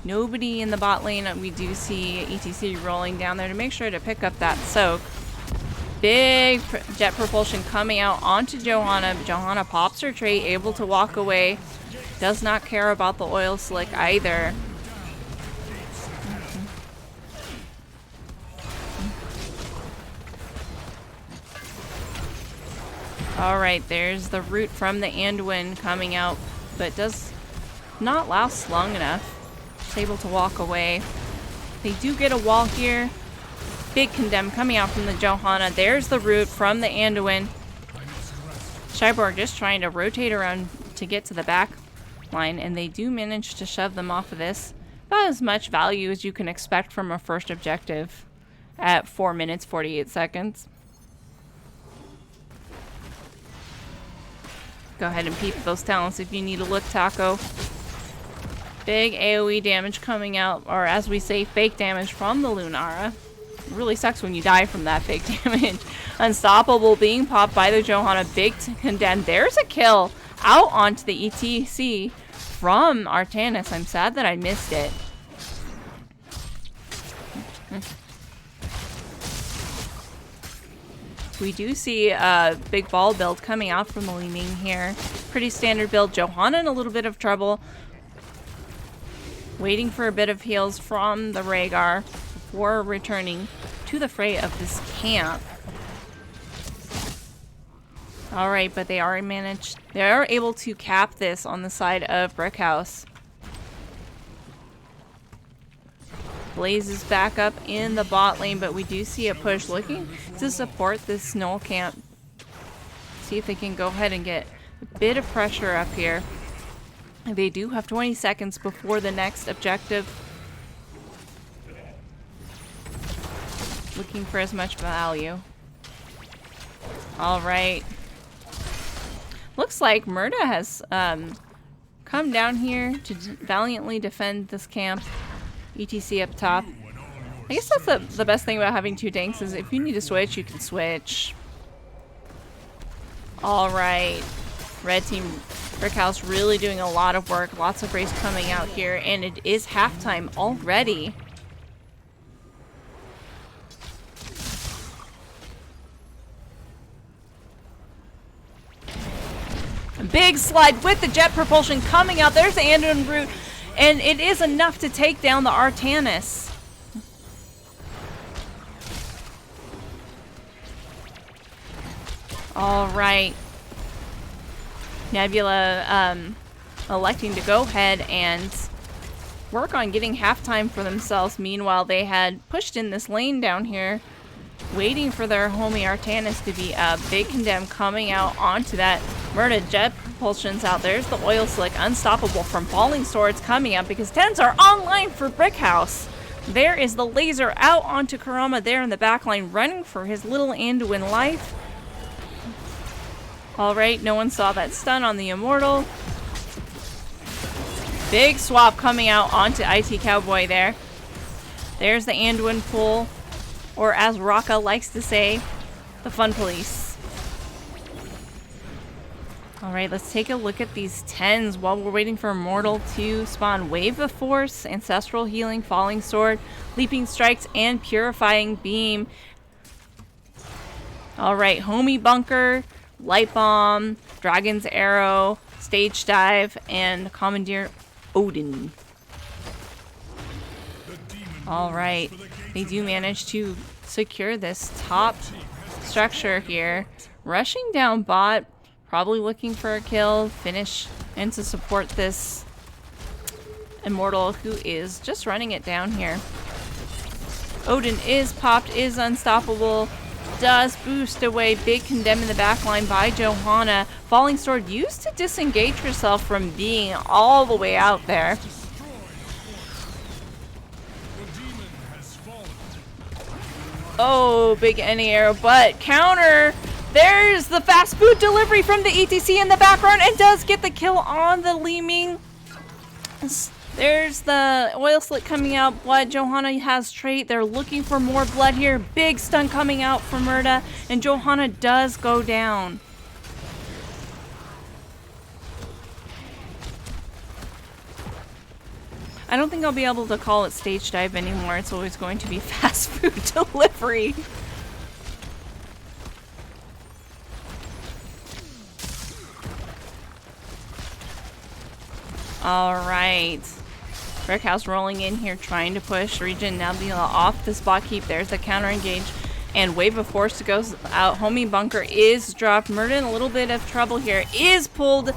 Nobody in the bot lane. We do see ETC rolling down there to make sure to pick up that soak. Big jet propulsion coming out onto Johanna. Johanna pops her trait, able to walk away. Does not care about the oil slick either. Alright, there's the root from the Anduin coming out, but does not last long enough. Is able to walk away. They do get a wall here. Big condemn coming out from the Johanna. There's the root from the Anduin. Cyborg just trying to rotate around to get to the back line, and they do manage to shove them off of this. About as much value as you can expect from a first objective at 4 minutes, 48 seconds. Go ahead and peep those talents if you need to look, Taco. Big AoE damage coming out, or as we say, fake damage from the Lunara. It really sucks when you die from that fake damage. Unstoppable being popped by the Johanna. Big condemn. There's a kill out onto the ETC from Artanis. I'm sad that I missed it. We do see a big ball build coming out from the Li Ming here. Pretty standard build. Johanna in a little bit of trouble. Waiting for a bit of heals from the Rhaegar before returning to the fray of this camp. Alright, but they are able to cap this on the side of Brickhouse. Blaze is back up in the bot lane, but we do see a push looking to support this Snow camp. See if they can go ahead and get a bit of pressure up here. They do have 20 seconds before the next objective. Looking for as much value. Alright. Looks like Murda has come down here to valiantly defend this camp. ETC up top. I guess that's the best thing about having two tanks is if you need to switch, you can switch. Alright. Red team Brickhouse really doing a lot of work. Lots of race coming out here, and it is halftime already. A big slide with the jet propulsion coming out. There's the Anduin root, and it is enough to take down the Artanis. Alright. Nebula electing to go ahead and work on getting halftime for themselves. Meanwhile, they had pushed in this lane down here, waiting for their homie Artanis to be a big condemn coming out onto that. Murda jet propulsion's out. There's the oil slick, unstoppable from falling swords coming out because 10s are online for Brickhouse. There is the laser out onto Kurama there in the backline, running for his little Anduin life. Alright, no one saw that stun on the Immortal. Big swap coming out onto IT Cowboy there. There's the Anduin pull, or as Raka likes to say, the Fun Police. Alright, let's take a look at these 10s while we're waiting for Immortal to spawn. Wave of Force, Ancestral Healing, Falling Sword, Leaping Strikes, and Purifying Beam. Alright, Homie Bunker, Light Bomb, Dragon's Arrow, Stage Dive, and Commandeer Odin. Alright, they do manage to secure this top structure here. Rushing down bot, probably looking for a kill, finish, and to support this Immortal who is just running it down here. Odin is popped, is unstoppable. Does boost away. Big condemn in the backline by Johanna. Falling Sword used to disengage herself from being all the way out there. Oh, big any arrow, but counter. There's the fast food delivery from the ETC in the background and does get the kill on the Li Ming. There's the oil slick coming out. Blood. Johanna has trait. They're looking for more blood here. Big stun coming out from Murda. And Johanna does go down. I don't think I'll be able to call it stage dive anymore. It's always going to be fast food delivery. Alright. Brickhouse rolling in here, trying to push ReGen Nebula off the spot keep. There's the counter engage. And Wave of Force goes out. Homie Bunker is dropped. Murda in a little bit of trouble here. Is pulled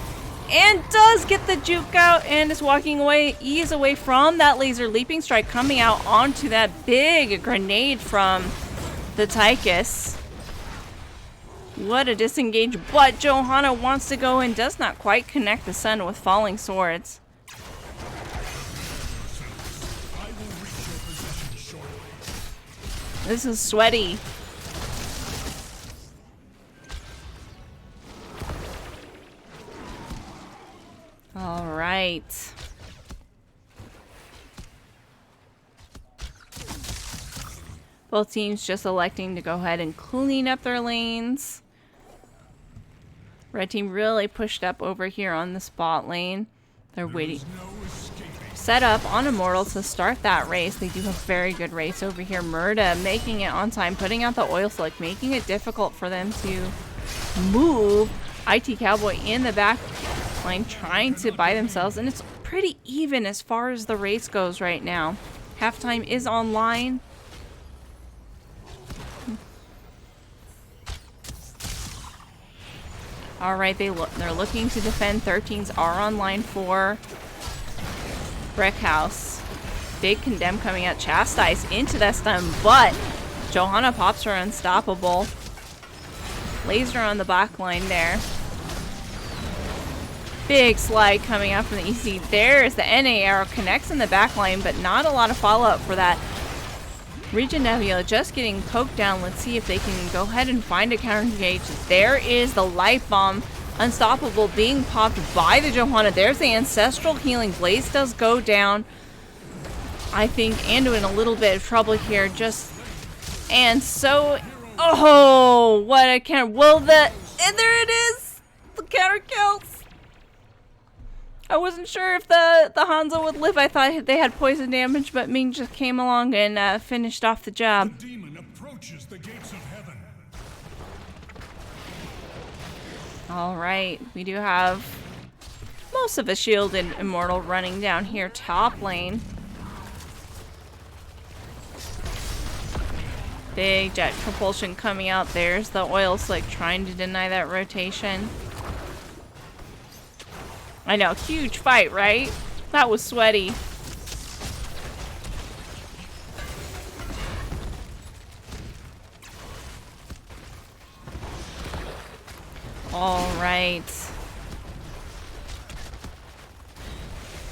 and does get the juke out and is walking away, ease away from that laser leaping strike coming out onto that big grenade from the Tychus. What a disengage, but Johanna wants to go and does not quite connect the sun with falling swords. This is sweaty. All right. Both teams just electing to go ahead and clean up their lanes. Red team really pushed up over here on the spot lane. They're waiting. Set up on Immortal to start that race. They do have very good race over here. Murda making it on time, putting out the oil slick, making it difficult for them to move. IT Cowboy in the back line trying to buy themselves, and it's pretty even as far as the race goes right now. Halftime is online. All right, they're looking to defend. 13s are online for Brickhouse. Big condemn coming out. Chastise into that stun, but Johanna pops her unstoppable. Laser on the back line there. Big slide coming out from the EC. There's the NA arrow, connects in the back line, but not a lot of follow-up for that. ReGen Nebula just getting poked down. Let's see if they can go ahead and find a counter engage. There is the light bomb. Unstoppable being popped by the Johanna. There's the ancestral healing. Blaze does go down. I think Anduin in a little bit of trouble here. And so, oh, what a counter. And there it is. The counter kills. I wasn't sure if the Hanzo would live. I thought they had poison damage, but Ming just came along and finished off the job. The demon approaches the gates of heaven. All right, we do have most of a shielded Immortal running down here top lane. Big jet propulsion coming out. There's the oil slick trying to deny that rotation. I know, huge fight, right? That was sweaty. All right.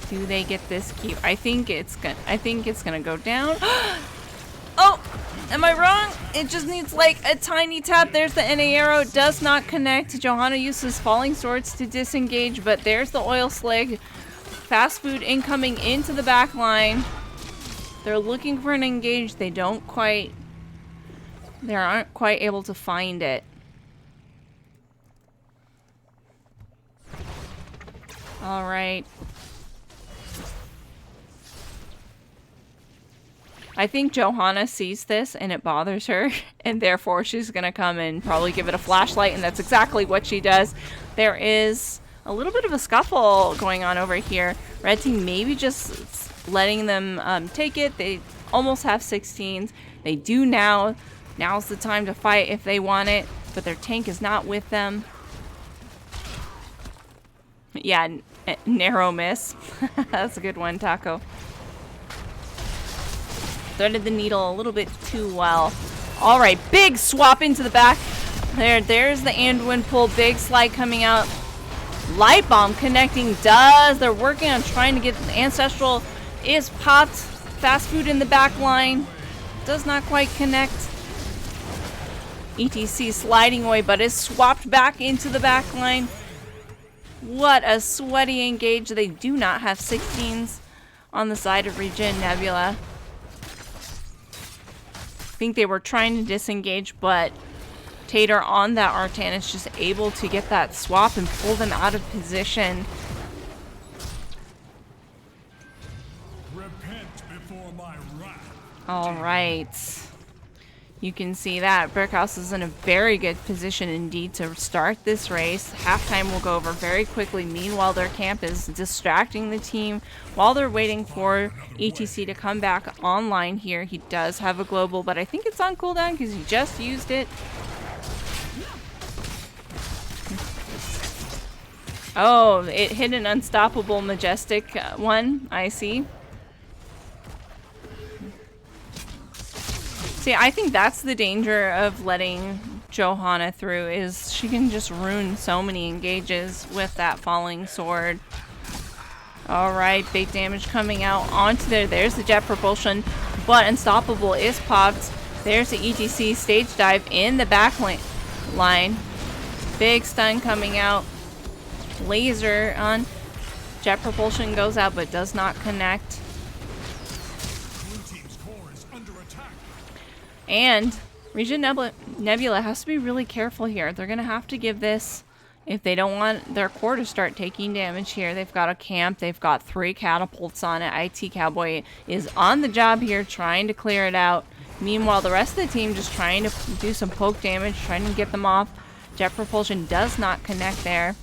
Do they get this cube? I think it's gonna go down. Oh, am I wrong? It just needs like a tiny tap. There's the NA arrow. It does not connect. Johanna uses falling swords to disengage, but there's the oil slick. Fast food incoming into the back line. They're looking for an engage. They aren't quite able to find it. All right. I think Johanna sees this and it bothers her, and therefore she's gonna come and probably give it a flashlight, and that's exactly what she does. There is a little bit of a scuffle going on over here. Red team maybe just letting them take it. They almost have 16s. They do now. Now's the time to fight if they want it, but their tank is not with them. Yeah, narrow miss. That's a good one, Taco. Threaded the needle a little bit too well. All right, big swap into the back. There's the Anduin pull. Big slide coming out. Light bomb connecting. They're working on trying to get the ancestral. Is popped. Fast food in the back line. Does not quite connect. ETC sliding away, but is swapped back into the back line. What a sweaty engage. They do not have 16s on the side of ReGen Nebula. I think they were trying to disengage, but Tater on that Artan is just able to get that swap and pull them out of position. Repent before my wrath. All right. You can see that Brickhouse is in a very good position indeed to start this race. Halftime will go over very quickly. Meanwhile, their camp is distracting the team while they're waiting for ETC to come back online here. He does have a global, but I think it's on cooldown because he just used it. Oh, it hit an unstoppable majestic one. I see. See, I think that's the danger of letting Johanna through, is she can just ruin so many engages with that falling sword. Alright, big damage coming out onto there. There's the jet propulsion, but unstoppable is popped. There's the ETC stage dive in the back line. Big stun coming out. Laser on. Jet propulsion goes out but does not connect. And ReGen Nebula has to be really careful here. They're going to have to give this, if they don't want their core to start taking damage here. They've got a camp. They've got 3 catapults on it. IT Cowboy is on the job here trying to clear it out. Meanwhile, the rest of the team just trying to do some poke damage, trying to get them off. Jet propulsion does not connect there.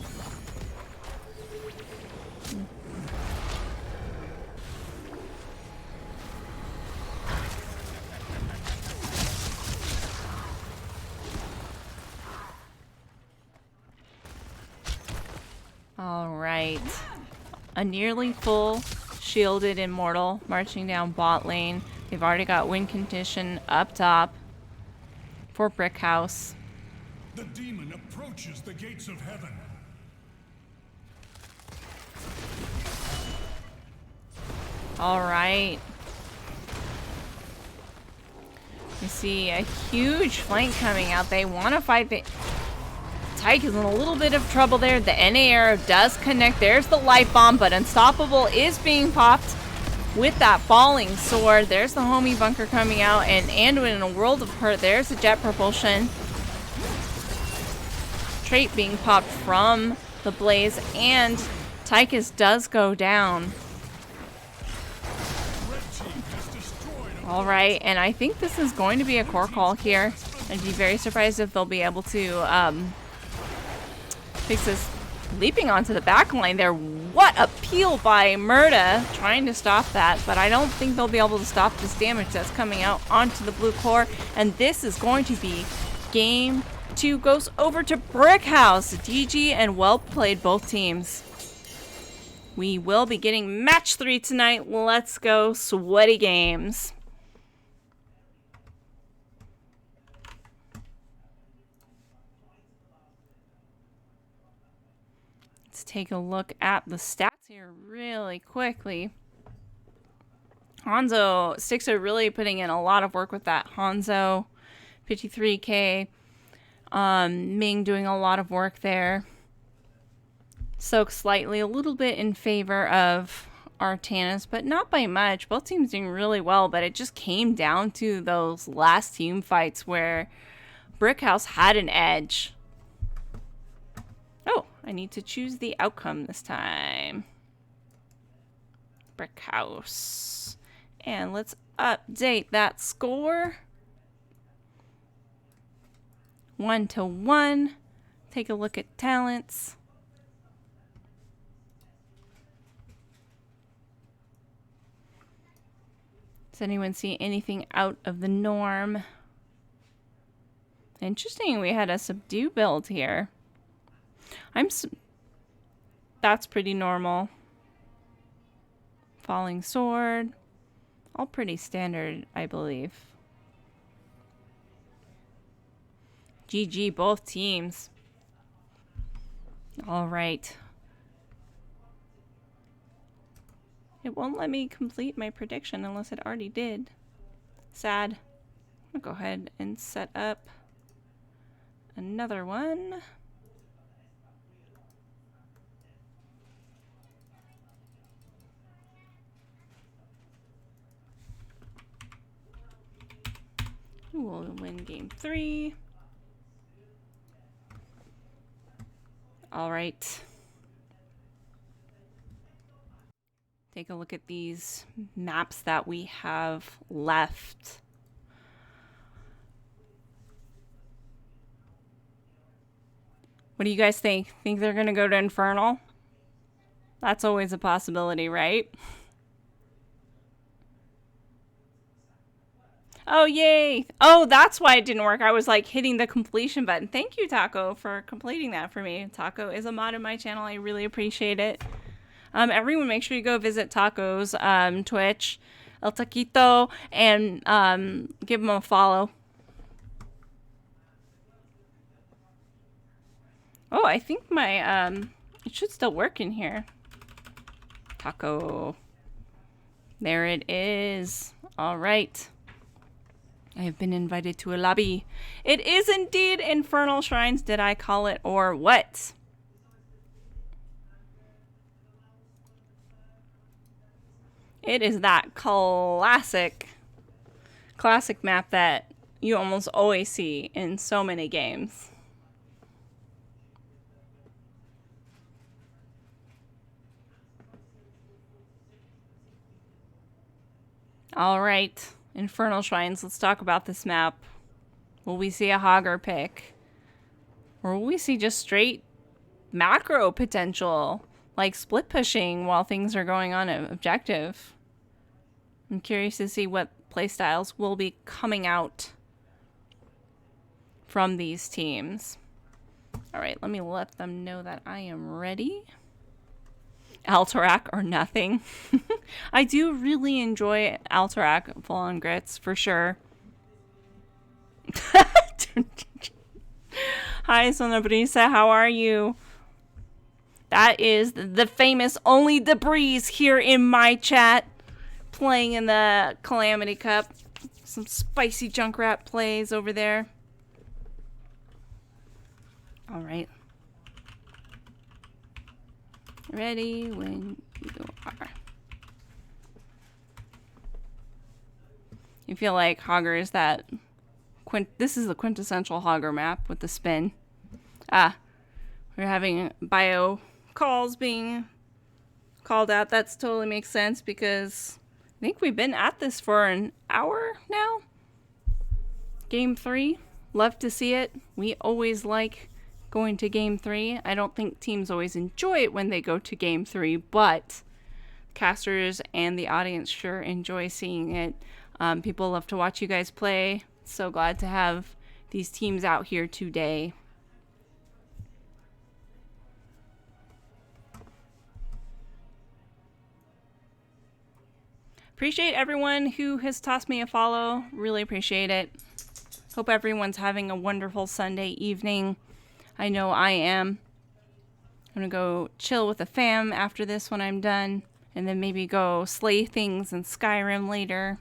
Alright. A nearly full shielded Immortal marching down bot lane. They've already got win condition up top for Brickhouse. The demon approaches the gates of heaven. Alright. You see a huge flank coming out. They want to fight the... Tyke is in a little bit of trouble there. The NA arrow does connect. There's the light bomb, but Unstoppable is being popped with that falling sword. There's the homie bunker coming out, and Anduin in a world of hurt. There's the jet propulsion. Trait being popped from the blaze, and Tychus does go down. Alright, and I think this is going to be a core call here. I'd be very surprised if they'll be able to fix this. Leaping onto the back line there. What a peel by Murda trying to stop that, but I don't think they'll be able to stop this damage that's coming out onto the blue core, and this is going to be game 2. Goes over to Brickhouse. GG and well played both teams. We will be getting match 3 tonight. Let's go sweaty games. Let's take a look at the stats here really quickly. Hanzo, Sticks are really putting in a lot of work with that Hanzo. 53k. Ming doing a lot of work there. Soak slightly a little bit in favor of Artanis, but not by much. Both teams doing really well, but it just came down to those last team fights where Brickhouse had an edge. Oh, I need to choose the outcome this time. Brickhouse. And let's update that score. 1-1. Take a look at talents. Does anyone see anything out of the norm? Interesting, we had a subdue build here. That's pretty normal. Falling sword. All pretty standard, I believe. GG, both teams. All right. It won't let me complete my prediction unless it already did. Sad. I'll go ahead and set up another one. We'll win game 3. All right. Take a look at these maps that we have left. What do you guys think? Think they're going to go to Infernal? That's always a possibility, right? Oh, yay. Oh, that's why it didn't work. I was like hitting the completion button. Thank you, Taco, for completing that for me. Taco is a mod in my channel. I really appreciate it. Everyone, make sure you go visit Taco's Twitch, El Taquito, and give him a follow. Oh, I think my, it should still work in here. Taco. There it is. All right. I have been invited to a lobby. It is indeed Infernal Shrines, did I call it, or what? It is that classic map that you almost always see in so many games. All right, Infernal Shrines, let's talk about this map. Will we see a Hogger pick? Or will we see just straight macro potential, like split pushing while things are going on at objective? I'm curious to see what playstyles will be coming out from these teams. All right, let me let them know that I am ready. Alterac or nothing. I do really enjoy Alterac full-on grits for sure. Hi, Sona Brisa, how are you? That is the famous Only the Breeze here in my chat, playing in the Calamity Cup. Some spicy Junkrat plays over there. All right. Ready when you are. You feel like Hogger is that this is the quintessential Hogger map with the spin. We're having bio calls being called out. That's totally makes sense because I think we've been at this for an hour now. Game 3. Love to see it. We always like going to game 3. I don't think teams always enjoy it when they go to game 3, but casters and the audience sure enjoy seeing it. People love to watch you guys play. So glad to have these teams out here today. Appreciate everyone who has tossed me a follow. Really appreciate it. Hope everyone's having a wonderful Sunday evening. I know I am. I'm gonna go chill with the fam after this when I'm done, and then maybe go slay things in Skyrim later.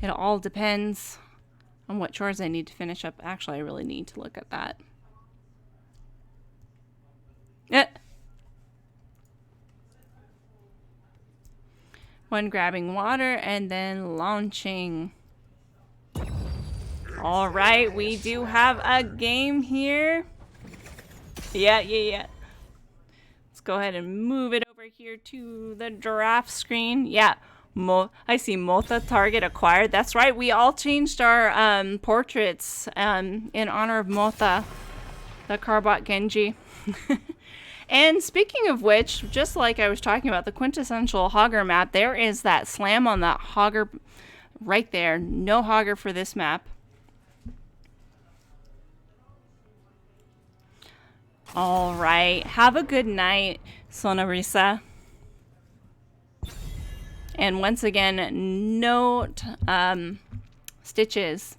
It all depends on what chores I need to finish up. Actually, I really need to look at that. One grabbing water and then launching. All right, we do have a game here. Yeah. Let's go ahead and move it over here to the giraffe screen. Yeah, I see Motha target acquired. That's right, we all changed our portraits in honor of Motha, the Carbot Genji. And speaking of which, just like I was talking about the quintessential Hogger map, there is that slam on that Hogger right there. No Hogger for this map. All right, have a good night, Sonarisa. And once again, note stitches.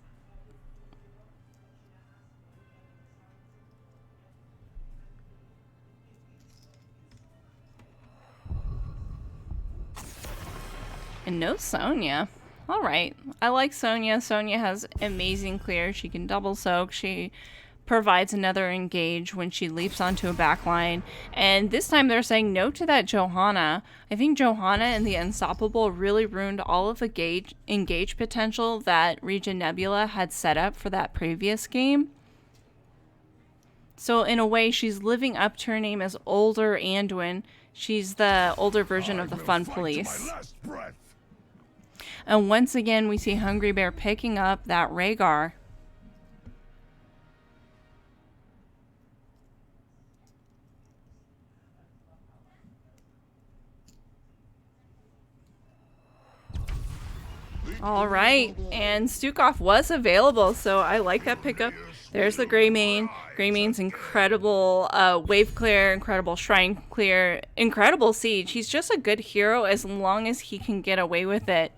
And no Sonya. All right, I like Sonya. Sonya has amazing clear. She can double soak. She provides another engage when she leaps onto a backline. And this time they're saying no to that Johanna. I think Johanna and the Unstoppable really ruined all of the engage potential that ReGen Nebula had set up for that previous game. So in a way, she's living up to her name as Older Anduin. She's the older version of the Fun Police. And once again, we see Hungry Bear picking up that Rhaegar. All right, and Stukov was available, so I like that pickup. There's the Greymane. Greymane's incredible wave clear, incredible shrine clear, incredible siege. He's just a good hero as long as he can get away with it.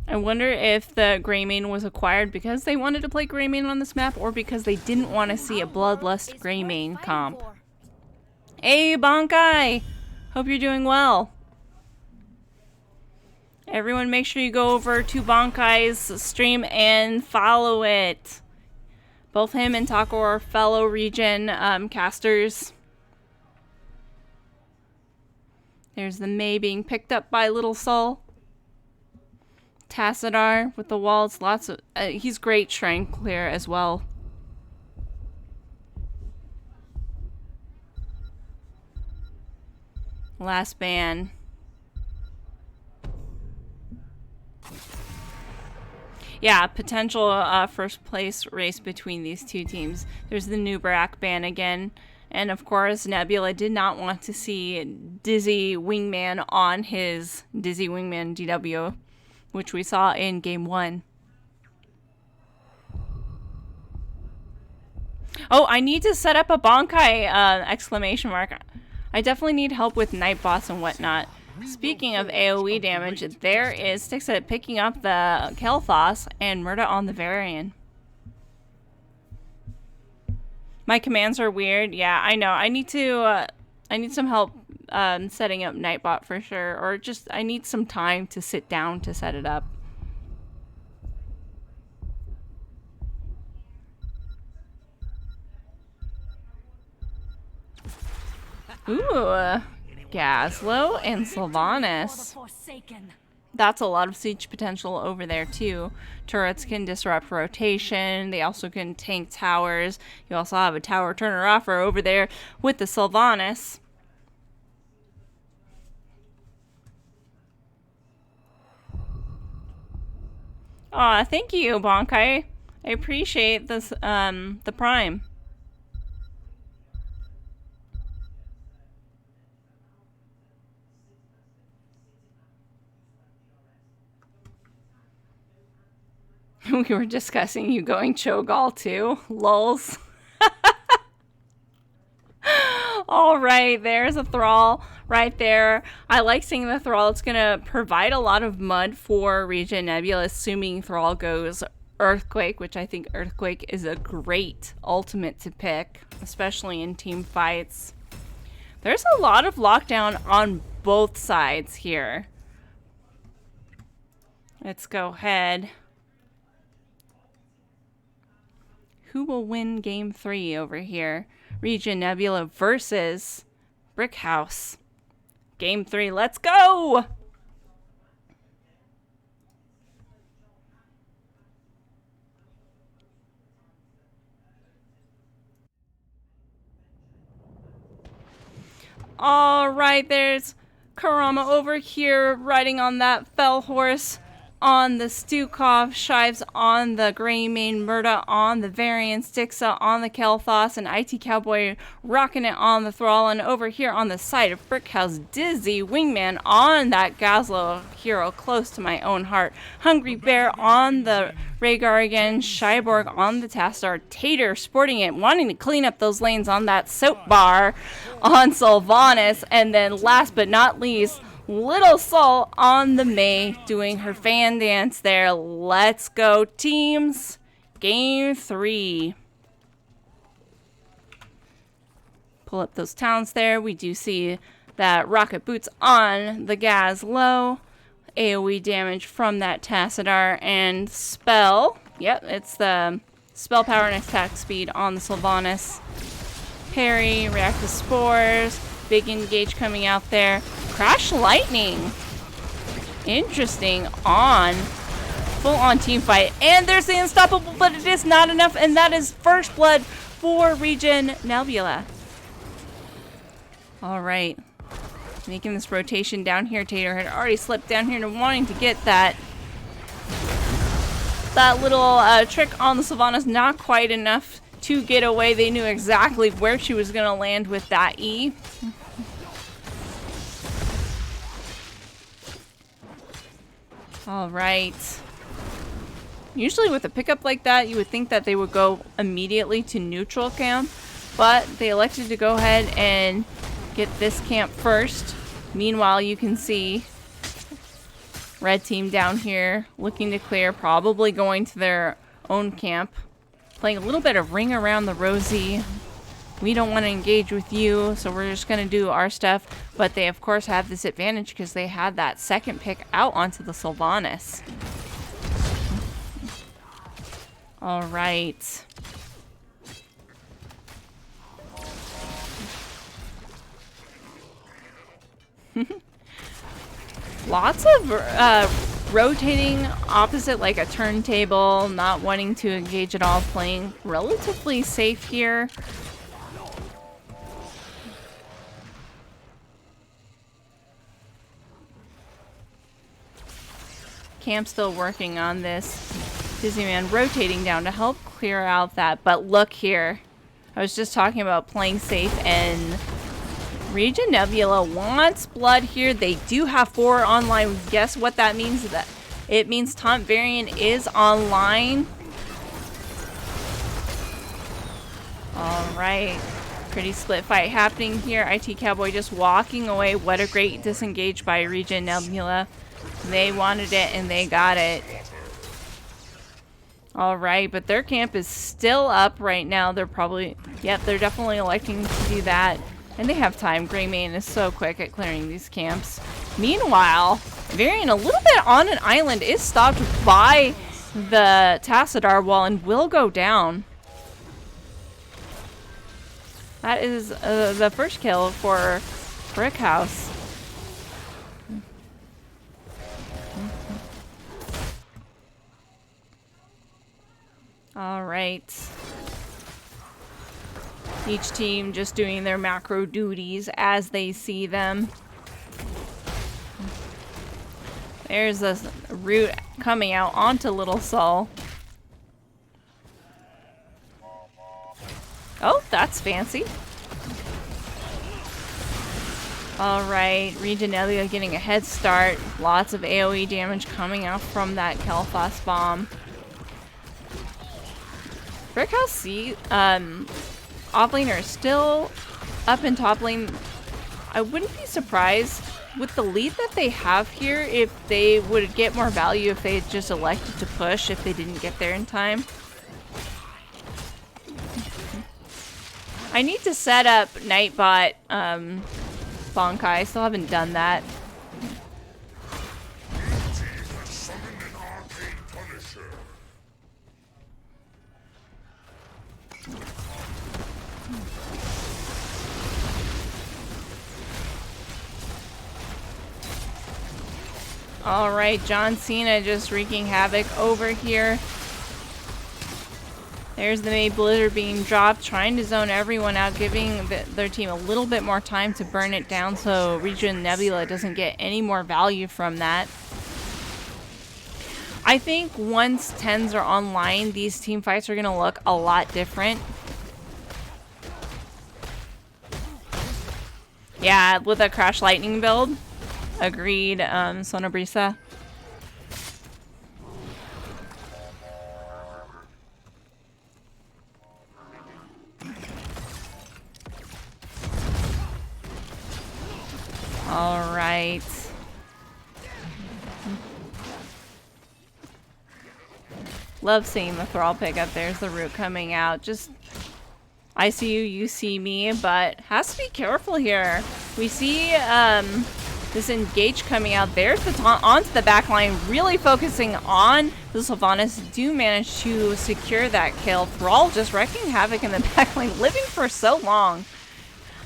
I wonder if the Greymane was acquired because they wanted to play Greymane on this map or because they didn't want to see a Bloodlust Greymane comp. Hey, Bankai! Hope you're doing well. Everyone make sure you go over to Bankai's stream and follow it. Both him and Taco are fellow ReGen casters. There's the Mei being picked up by Little Soul. Tassadar with the walls, lots of... he's great shrine clear as well. Last ban. Yeah, potential first place race between these two teams. There's the new Barak ban again. And of course, Nebula did not want to see Dizzy Wingman on his Dizzy Wingman DW, which we saw in Game 1. Oh, I need to set up a Bankai exclamation mark. I definitely need help with night boss and whatnot. Speaking of AoE damage, there is Stixit picking up the Kel'Thas and Murda on the Varian. My commands are weird. Yeah, I know. I need to. I need some help setting up Nightbot for sure, or just I need some time to sit down to set it up. Ooh, Gazlo and Sylvanas. That's a lot of siege potential over there too. Turrets can disrupt rotation. They also can tank towers. You also have a tower turner offer over there with the Sylvanas. Aw, thank you, Bankai. I appreciate this, the Prime. We were discussing you going Cho'Gall too. Lulz. All right, there's a Thrall right there. I like seeing the Thrall. It's going to provide a lot of mud for ReGen Nebula, assuming Thrall goes Earthquake, which I think Earthquake is a great ultimate to pick, especially in team fights. There's a lot of lockdown on both sides here. Let's go ahead. Who will win game 3 over here? ReGen Nebula versus Brickhouse. Game 3, let's go! All right, there's Karama over here riding on that fell horse. On the Stukov, Shives on the Greymane, Murda on the Varian, Stixa on the Kel'Thas, and IT Cowboy rocking it on the Thrall. And over here on the side of Brickhouse, Dizzy Wingman on that Gazlo hero close to my own heart. Hungry Bear on the Rhaegar again, Shyborg on the Tastar, Tater sporting it, wanting to clean up those lanes on that soap bar on Sylvanas, and then last but not least, Little Soul on the Mei doing her fan dance there. Let's go, teams. Game 3. Pull up those towns there. We do see that Rocket Boots on the Gazlo. AoE damage from that Tassadar and Spell. Yep, it's the Spell Power and Attack Speed on the Sylvanas. Parry, Reactive Spores. Big engage coming out there. Crash Lightning. Interesting. On. Full on team fight. And there's the Unstoppable, but it is not enough. And that is first blood for ReGen Nebula. Alright. Making this rotation down here. Tater had already slipped down here and wanting to get that little trick on the Sylvanas. Not quite enough to get away. They knew exactly where she was going to land with that E. All right. Usually with a pickup like that, you would think that they would go immediately to neutral camp, but they elected to go ahead and get this camp first. Meanwhile, you can see red team down here looking to clear, probably going to their own camp, playing a little bit of ring around the rosy. We don't want to engage with you, so we're just going to do our stuff. But they, of course, have this advantage because they had that second pick out onto the Sylvanas. All right. Lots of rotating opposite like a turntable, not wanting to engage at all, playing relatively safe here. Camp still working on this. Disneyman rotating down to help clear out that, but look here. I was just talking about playing safe, and ReGen Nebula wants blood here. They do have 4 online. Guess what that means? That it means Taunt Variant is online. Alright. Pretty split fight happening here. IT Cowboy just walking away. What a great disengage by ReGen Nebula. They wanted it and they got it. Alright, but their camp is still up right now. They're probably, yep, they're definitely electing to do that. And they have time. Greymane is so quick at clearing these camps. Meanwhile, Varian a little bit on an island is stopped by the Tassadar wall and will go down. That is the first kill for Brickhouse. All right. Each team just doing their macro duties as they see them. There's a root coming out onto Little Sol. Oh, that's fancy. Alright, ReGen Nebula getting a head start. Lots of AoE damage coming out from that Kel'Thas bomb. Brickhouse C, offlaner is still up in top lane. I wouldn't be surprised with the lead that they have here if they would get more value if they had just elected to push if they didn't get there in time. I need to set up Nightbot Bonkai. I still haven't done that. Alright, John Cena just wreaking havoc over here. There's the May Blizzard being dropped, trying to zone everyone out, giving their team a little bit more time to burn it down so ReGen Nebula doesn't get any more value from that. I think once 10s are online, these team fights are going to look a lot different. Yeah, with a Crash Lightning build. Agreed, Sonobrisa. All right. Love seeing the Thrall pick up. There's the root coming out. Just, I see you, you see me, but has to be careful here. We see this engage coming out. There's the taunt onto the back line, really focusing on the Sylvanas. Do manage to secure that kill. Thrall just wrecking havoc in the back lane, living for so long.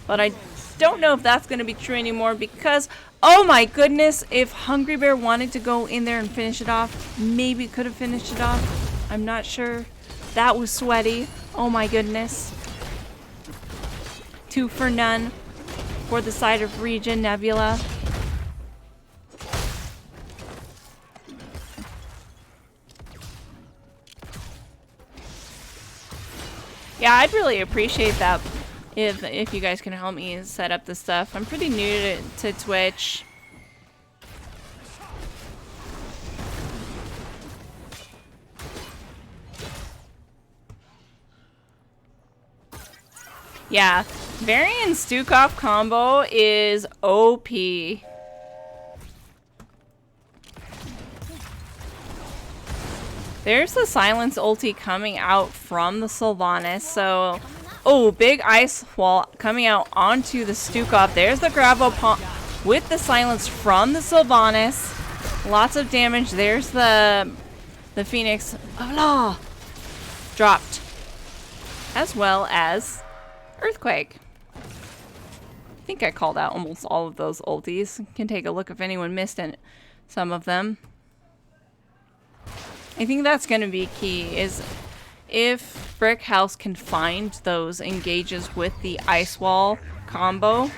But I don't know if that's going to be true anymore because, oh my goodness, if Hungry Bear wanted to go in there and finish it off, maybe could have finished it off. I'm not sure. That was sweaty. Oh my goodness. 2 for none for the side of ReGen Nebula. Yeah, I'd really appreciate that if you guys can help me set up this stuff. I'm pretty new to Twitch. Yeah, Varian Stukov combo is OP. There's the Silence ulti coming out from the Sylvanas, so... Oh, big ice wall coming out onto the Stukov. There's the grab up with the Silence from the Sylvanas. Lots of damage. There's the Phoenix. Oh, dropped. As well as Earthquake. I think I called out almost all of those ultis. Can take a look if anyone missed some of them. I think that's going to be key, is if Brickhouse can find those engages with the Ice Wall combo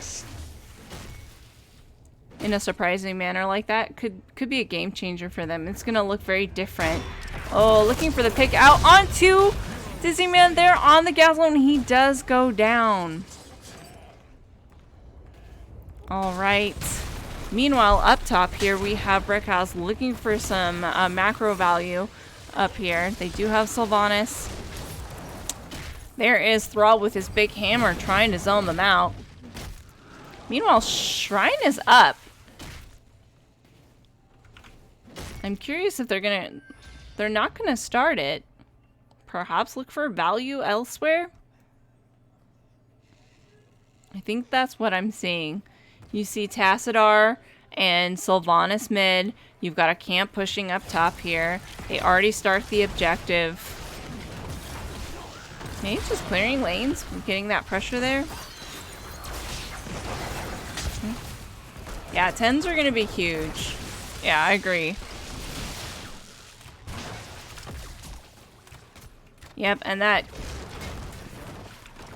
in a surprising manner like that, could be a game changer for them. It's going to look very different. Oh, looking for the pick out onto Dizzy Man there on the Gazelle, and he does go down. All right. Meanwhile, up top here, we have Brickhouse looking for some macro value up here. They do have Sylvanas. There is Thrall with his big hammer trying to zone them out. Meanwhile, Shrine is up. I'm curious if they're not gonna start it. Perhaps look for value elsewhere? I think that's what I'm seeing. You see Tassadar and Sylvanas mid. You've got a camp pushing up top here. They already start the objective. Maybe just clearing lanes, getting that pressure there. Yeah, 10s are going to be huge. Yeah, I agree. Yep, and that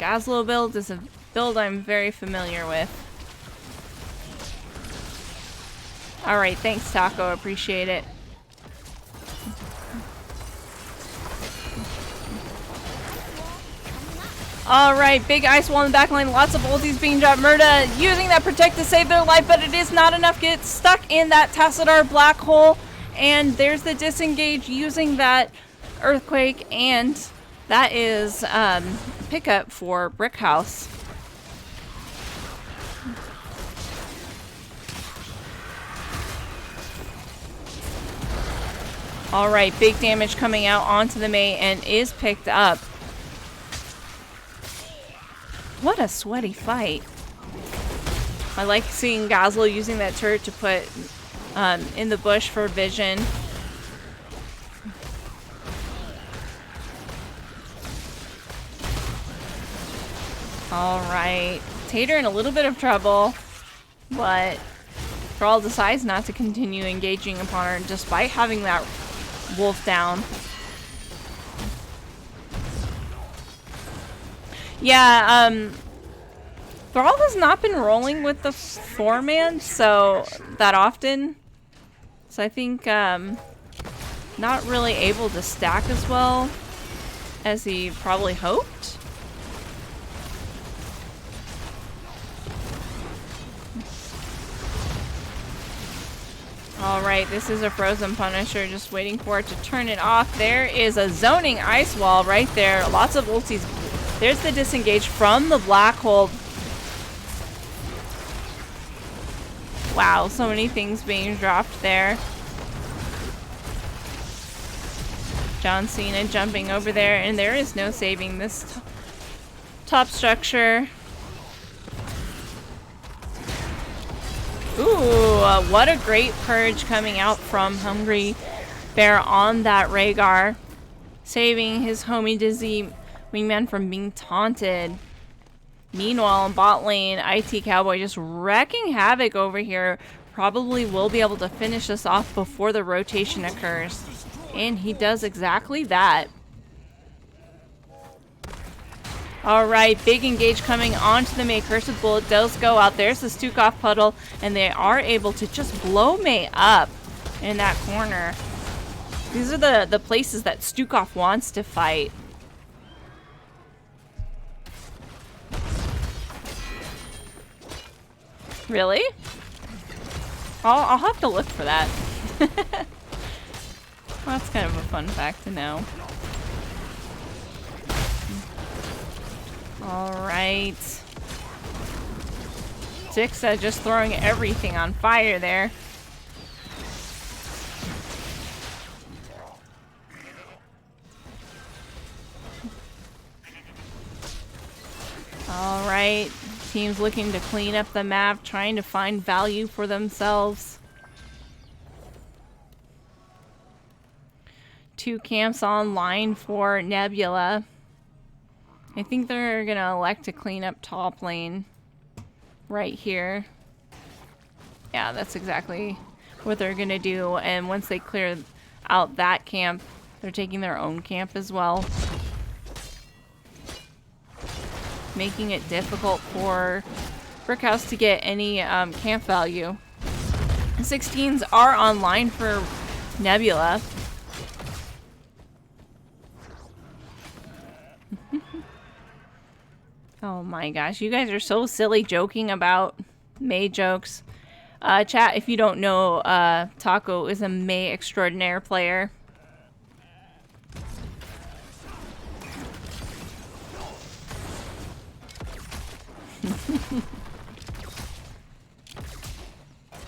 Gazelle build is a build I'm very familiar with. Alright, thanks Taco, appreciate it. Alright, big ice wall in the backline, lots of ultis being dropped. Murda using that protect to save their life, but it is not enough. Get stuck in that Tassadar black hole, and there's the disengage using that earthquake, and that is pickup for Brickhouse. Alright, big damage coming out onto the Mei and is picked up. What a sweaty fight. I like seeing Gazelle using that turret to put in the bush for vision. Alright, Tater in a little bit of trouble, but Thrall decides not to continue engaging upon her despite having that wolf down. Yeah, Thrall has not been rolling with the 4-man so that often. So I think not really able to stack as well as he probably hoped. Alright, this is a Frozen Punisher, just waiting for it to turn it off. There is a zoning ice wall right there. Lots of ultis. There's the disengage from the black hole. Wow, so many things being dropped there. John Cena jumping over there, and there is no saving this top structure. Ooh, what a great purge coming out from Hungry Bear on that Rhaegar. Saving his homie Dizzy Wingman from being taunted. Meanwhile, in bot lane, IT Cowboy just wrecking havoc over here. Probably will be able to finish this off before the rotation occurs. And he does exactly that. Alright, big engage coming onto the Mei. Cursed Bullet does go out. There's the Stukov puddle, and they are able to just blow Mei up in that corner. These are the places that Stukov wants to fight. Really? I'll have to look for that. Well, that's kind of a fun fact to know. Alright. Zixa just throwing everything on fire there. Alright. Teams looking to clean up the map, trying to find value for themselves. 2 camps online for Nebula. I think they're gonna elect to clean up top lane right here. Yeah, that's exactly what they're gonna do. And once they clear out that camp, they're taking their own camp as well, making it difficult for Brickhouse to get any camp value. 16s are online for Nebula. Oh my gosh, you guys are so silly joking about Mei jokes. Chat, if you don't know, Taco is a Mei extraordinaire player.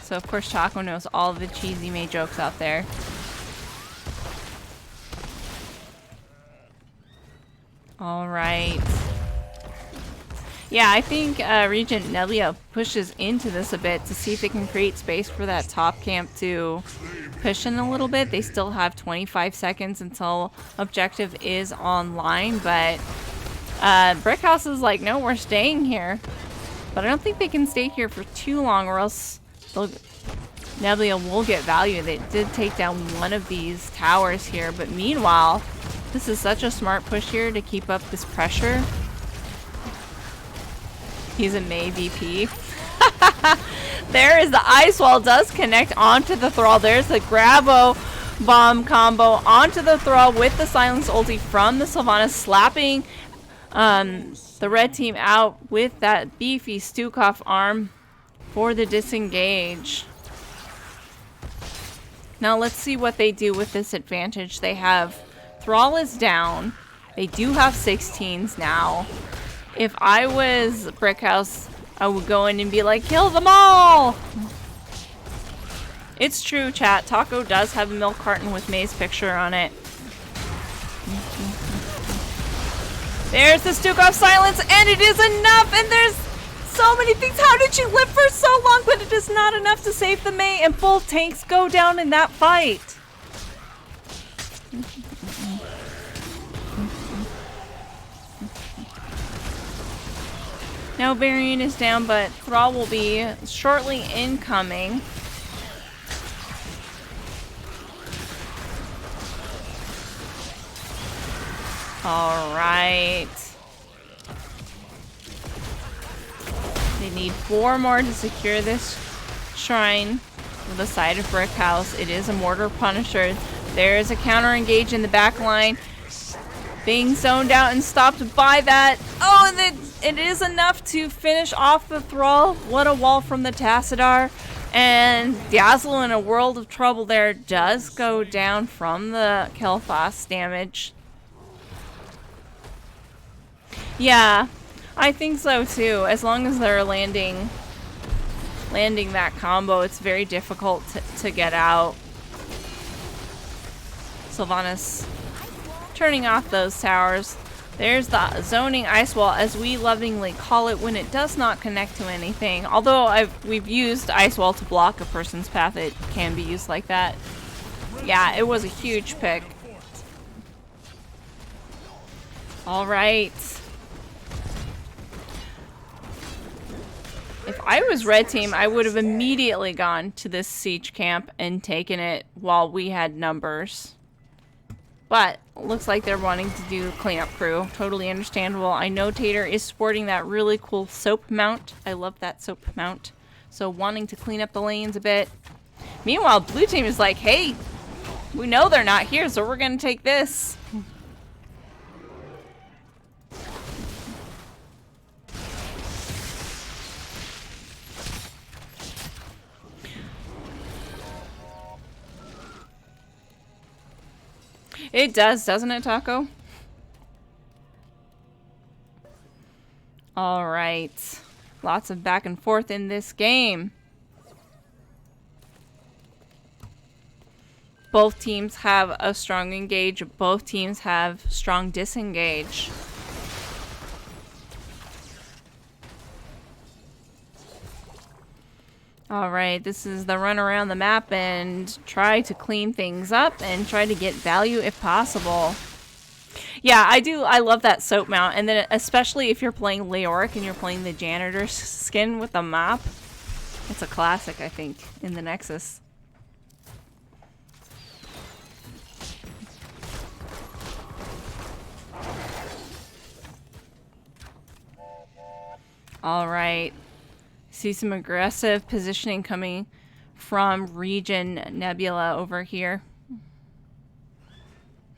So of course Taco knows all the cheesy Mei jokes out there. Alright. Yeah, I think ReGen Nebula pushes into this a bit to see if they can create space for that top camp to push in a little bit. They still have 25 seconds until objective is online, but Brickhouse is like, no, we're staying here. But I don't think they can stay here for too long, or else Nebula will get value. They did take down one of these towers here, but meanwhile, this is such a smart push here to keep up this pressure. He's a Mei VP. There is the ice wall, does connect onto the Thrall. There's the Grabo bomb combo onto the Thrall with the silence ulti from the Sylvanas, slapping the red team out with that beefy Stukov arm for the disengage. Now let's see what they do with this advantage. They have Thrall is down. They do have 16s now. If I was Brickhouse, I would go in and be like, kill them all! It's true, chat. Taco does have a milk carton with Mei's picture on it. There's the Stukov silence, and it is enough! And there's so many things. How did she live for so long? But it is not enough to save the Mei, and both tanks go down in that fight. Now Varian is down, but Thrall will be shortly incoming. Alright. They need 4 more to secure this shrine with the side of Brickhouse. It is a Mortar Punisher. There is a counter engage in the back line. Being zoned out and stopped by that. Oh, and then it is enough to finish off the Thrall. What a wall from the Tassadar. And Dazzle, in a world of trouble there, does go down from the Kel'Thas damage. Yeah, I think so too. As long as they're landing that combo, it's very difficult to get out. Sylvanas turning off those towers. There's the zoning ice wall, as we lovingly call it, when it does not connect to anything. Although we've used ice wall to block a person's path, it can be used like that. Yeah, it was a huge pick. All right. If I was red team, I would have immediately gone to this siege camp and taken it while we had numbers. But looks like they're wanting to do cleanup crew. Totally understandable. I know Tater is sporting that really cool soap mount. I love that soap mount. So wanting to clean up the lanes a bit. Meanwhile, blue team is like, hey, we know they're not here, so we're going to take this. It does, doesn't it, Taco? All right. Lots of back and forth in this game. Both teams have a strong engage. Both teams have strong disengage. All right, this is the run around the map and try to clean things up and try to get value if possible. Yeah, I love that soap mount. And then especially if you're playing Leoric and you're playing the janitor skin with the mop. It's a classic, I think, in the Nexus. All right. See some aggressive positioning coming from ReGen Nebula over here.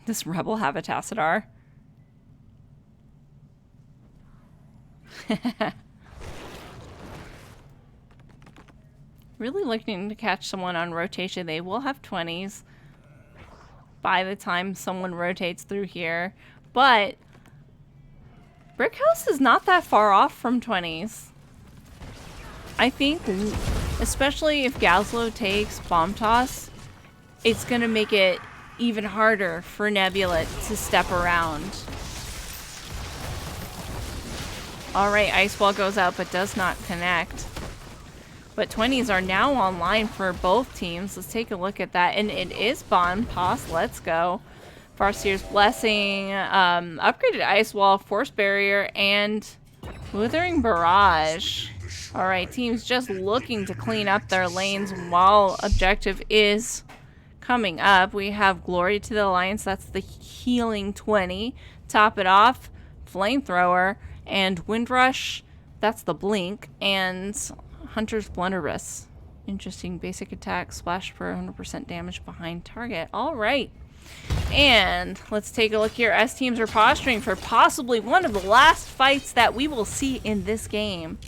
This Rebel Habitacidar. Really looking to catch someone on rotation. They will have 20s by the time someone rotates through here. But Brickhouse is not that far off from 20s. I think, especially if Gazlo takes Bomb Toss, it's going to make it even harder for Nebula to step around. Alright, Ice Wall goes out but does not connect. But 20s are now online for both teams. Let's take a look at that. And it is Bomb Toss. Let's go. Farseer's Blessing, upgraded Ice Wall, Force Barrier, and Withering Barrage. Alright, teams just looking to clean up their lanes while objective is coming up. We have Glory to the Alliance. That's the healing 20. Top it off, Flamethrower, and Windrush. That's the Blink. And Hunter's Blunderbuss. Interesting basic attack. Splash for 100% damage behind target. Alright. And let's take a look here as teams are posturing for possibly one of the last fights that we will see in this game.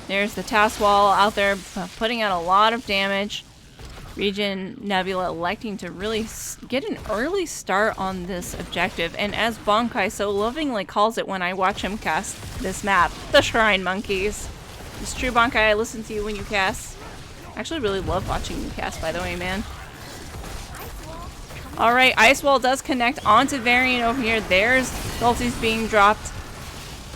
There's the task wall out there putting out a lot of damage. ReGen Nebula electing to really get an early start on this objective. And as Bonkai so lovingly calls it when I watch him cast this map, the Shrine Monkeys. It's true, Bonkai, I listen to you when you cast. I actually really love watching you cast, by the way, man. Alright, Ice Wall does connect onto Varian over here. There's the ultis being dropped.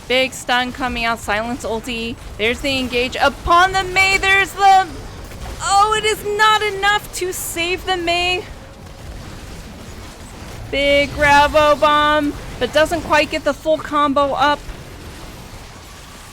Big stun coming out, Silence ulti. There's the engage upon the Mei. There's the... Oh, it is not enough to save the Mei. Big Gravo Bomb, but doesn't quite get the full combo up.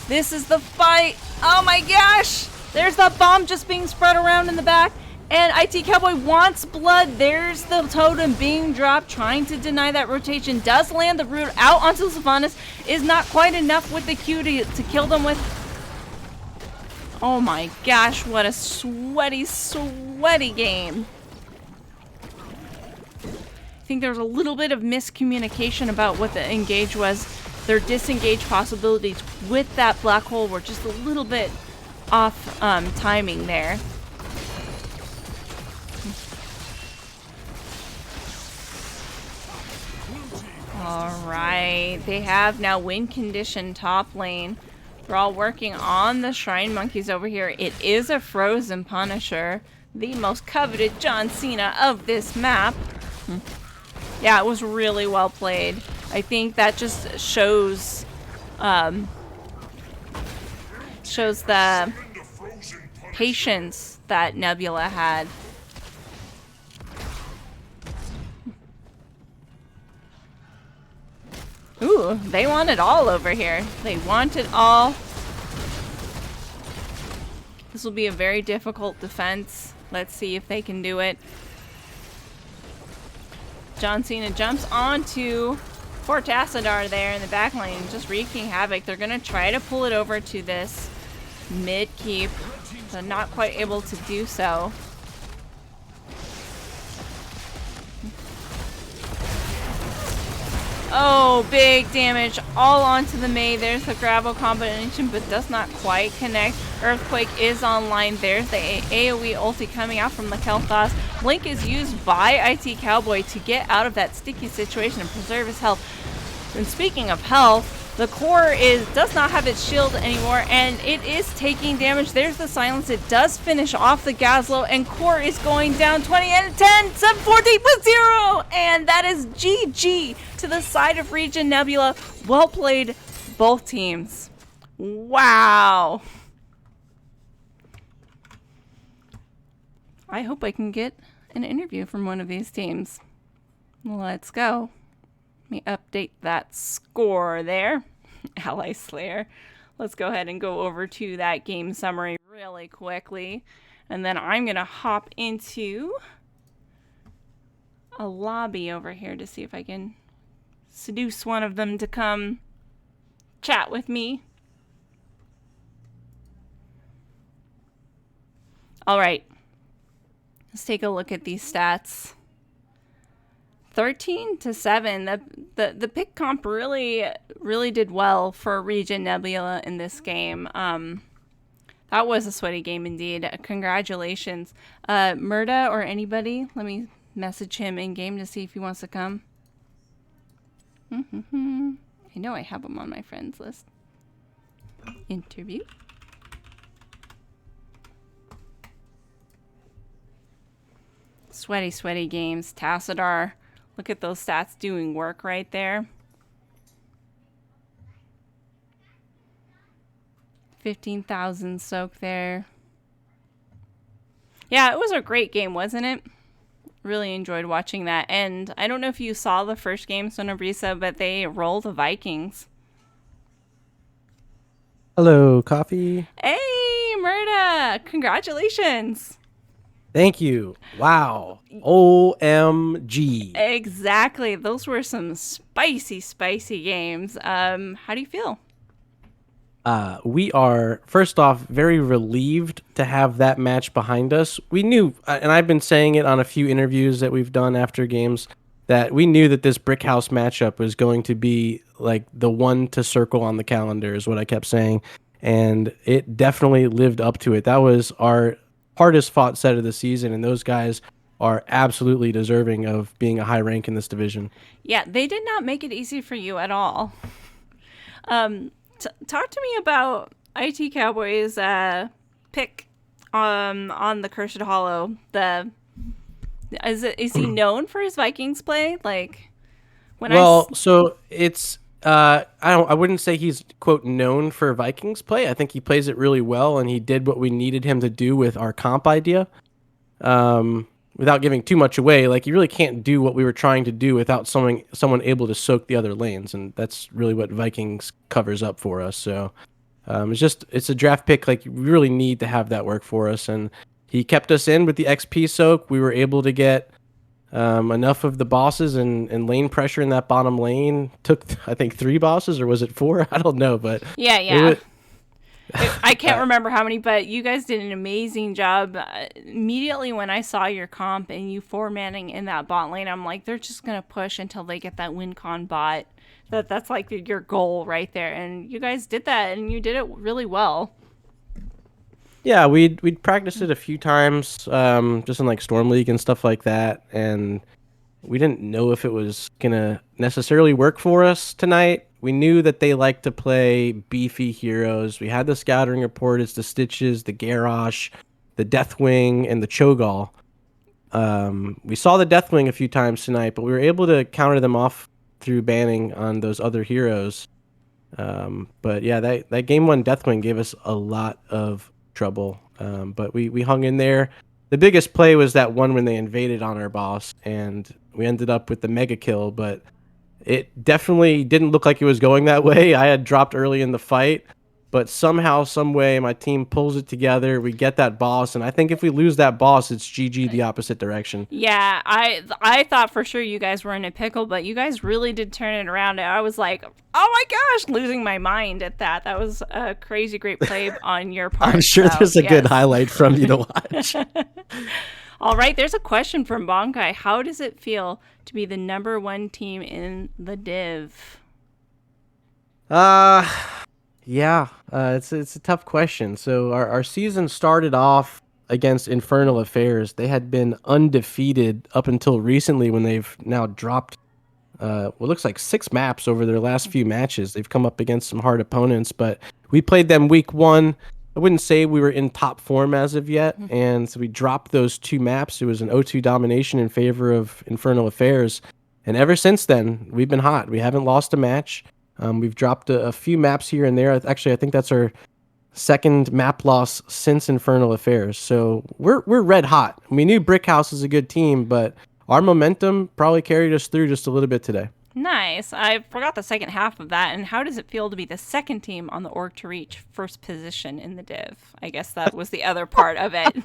This is the fight. Oh my gosh. There's the bomb just being spread around in the back. And IT Cowboy wants blood. There's the totem being dropped, trying to deny that rotation. Does land the root out onto Sylvanas. Is not quite enough with the Q to kill them with. Oh my gosh, what a sweaty, sweaty game. I think there's a little bit of miscommunication about what the engage was. Their disengage possibilities with that black hole were just a little bit off timing there. Alright, they have now win condition top lane. We're all working on the Shrine Monkeys over here. It is a Frozen Punisher, the most coveted John Cena of this map. Yeah, it was really well played. I think that just shows the patience that Nebula had. Ooh, they want it all over here. They want it all. This will be a very difficult defense. Let's see if they can do it. John Cena jumps onto Fortacidar there in the back lane, just wreaking havoc. They're going to try to pull it over to this mid keep, but not quite able to do so. Oh, big damage all onto the Mei. There's the grapple combination, but does not quite connect. Earthquake is online. There's the AoE ulti coming out from the Kel'Thas. Blink is used by IT Cowboy to get out of that sticky situation and preserve his health. And speaking of health, the core does not have its shield anymore, and it is taking damage. There's the silence. It does finish off the Gazlo, and core is going down 20 and 10, 714 with 0, and that is GG to the side of ReGen Nebula. Well played, both teams. Wow. I hope I can get an interview from one of these teams. Let's go. Let me update that score there. Ally Slayer. Let's go ahead and go over to that game summary really quickly. And then I'm going to hop into a lobby over here to see if I can seduce one of them to come chat with me. All right. Let's take a look at these stats. 13-7. The pick comp really did well for ReGen Nebula in this game. That was a sweaty game indeed. Congratulations. Murda or anybody, let me message him in game to see if he wants to come. I know I have him on my friends list. Interview. Sweaty games. Tassadar. Look at those stats doing work right there. 15,000 soak there. Yeah, it was a great game, wasn't it? Really enjoyed watching that. And I don't know if you saw the first game, Sonobrisa, but they rolled the Vikings. Hello, Coffee. Hey, Murda! Congratulations! Thank you. Wow. OMG. Exactly. Those were some spicy games. How do you feel? We are, first off, very relieved to have that match behind us. We knew, and I've been saying it on a few interviews that we've done after games, that we knew that this Brickhouse matchup was going to be like the one to circle on the calendar, is what I kept saying. And it definitely lived up to it. That was our hardest fought set of the season, and those guys are absolutely deserving of being a high rank in this division. Yeah, they did not make it easy for you at all. Talk to me about IT Cowboys' pick on the Cursed Hollow. Is he known for his Vikings play? Like, so it's I wouldn't say he's quote known for Vikings play. I think he plays it really well, and he did what we needed him to do with our comp idea. Without giving too much away, like, you really can't do what we were trying to do without someone able to soak the other lanes, and that's really what Vikings covers up for us. So it's a draft pick. Like, we really need to have that work for us, and he kept us in with the XP soak. We were able to get enough of the bosses and lane pressure in that bottom lane. Took, I think, 3 bosses, or was it 4? I don't know, but yeah. I can't remember how many, but you guys did an amazing job. Immediately when I saw your comp and you 4-manning in that bot lane, I'm like, they're just going to push until they get that win con bot. That's like your goal right there. And you guys did that, and you did it really well. Yeah, we'd practiced it a few times, just in like Storm League and stuff like that, and we didn't know if it was gonna necessarily work for us tonight. We knew that they like to play beefy heroes. We had the Scouting Report, it's the Stitches, the Garrosh, the Deathwing, and the Cho'Gall. We saw the Deathwing a few times tonight, but we were able to counter them off through banning on those other heroes. But yeah, that game 1 Deathwing gave us a lot of trouble, but we hung in there. The biggest play was that one when they invaded on our boss, and we ended up with the mega kill, but it definitely didn't look like it was going that way. I had dropped early in the fight, but somehow, some way, my team pulls it together. We get that boss, and I think if we lose that boss, it's GG the opposite direction. Yeah, I thought for sure you guys were in a pickle, but you guys really did turn it around. I was like, oh my gosh, losing my mind at that. That was a crazy great play on your part. I'm sure there's a good highlight from you to watch. All right, there's a question from Bonkai. How does it feel to be the number 1 team in the div? Yeah, it's a tough question. So our season started off against Infernal Affairs. They had been undefeated up until recently when they've now dropped what looks like 6 maps over their last few matches. They've come up against some hard opponents, but we played them week 1. I wouldn't say we were in top form as of yet, and so we dropped those 2 maps. It was an 0-2 domination in favor of Infernal Affairs, and ever since then, we've been hot. We haven't lost a match. We've dropped a few maps here and there. Actually, I think that's our second map loss since Infernal Affairs. So we're red hot. We knew Brickhouse is a good team, but our momentum probably carried us through just a little bit today. Nice. I forgot the second half of that. And how does it feel to be the second team on the org to reach first position in the div? I guess that was the other part of it.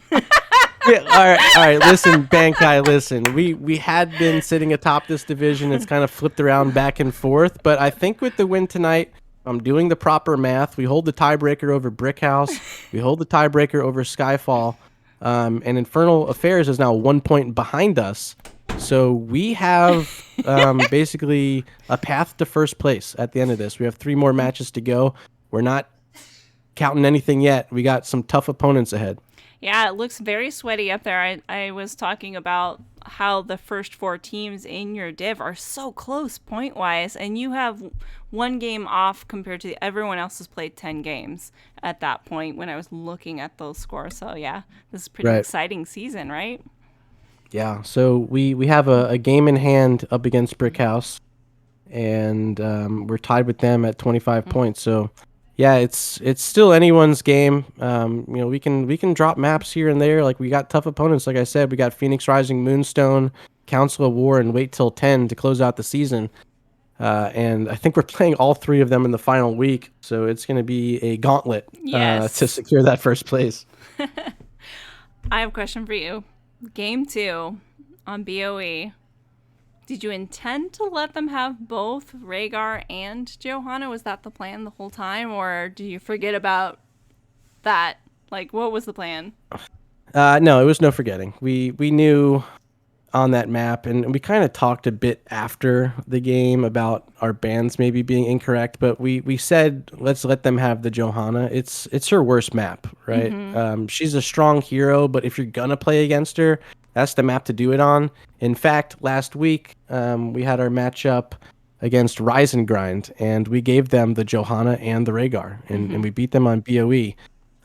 Yeah, all right. Listen, Bankai, listen. We had been sitting atop this division. It's kind of flipped around back and forth. But I think with the win tonight, I'm doing the proper math. We hold the tiebreaker over Brickhouse. We hold the tiebreaker over Skyfall. And Infernal Affairs is now 1 point behind us. So we have basically a path to first place at the end of this. We have 3 more matches to go. We're not counting anything yet. We got some tough opponents ahead. Yeah, it looks very sweaty up there. I was talking about how the first 4 teams in your div are so close point-wise, and you have 1 game off compared to everyone else has played 10 games at that point when I was looking at those scores. So, yeah, this is a pretty exciting season, right? Yeah, so we have a game in hand up against Brickhouse, and we're tied with them at 25 points. So, yeah, it's still anyone's game. We can drop maps here and there. Like, we got tough opponents. Like I said, we got Phoenix Rising, Moonstone, Council of War, and Wait Till 10 to close out the season. And I think we're playing all 3 of them in the final week, so it's going to be a gauntlet to secure that first place. I have a question for you. Game 2 on BOE. Did you intend to let them have both Rhaegar and Johanna? Was that the plan the whole time, or do you forget about that? Like, what was the plan? No, it was no forgetting. We knew on that map, and we kind of talked a bit after the game about our bans maybe being incorrect, but we said let's let them have the Johanna. It's her worst map, right? She's a strong hero, but if you're gonna play against her, that's the map to do it on. In fact, last week we had our matchup against Rise and Grind, and we gave them the Johanna and the Rhaegar, and we beat them on BOE.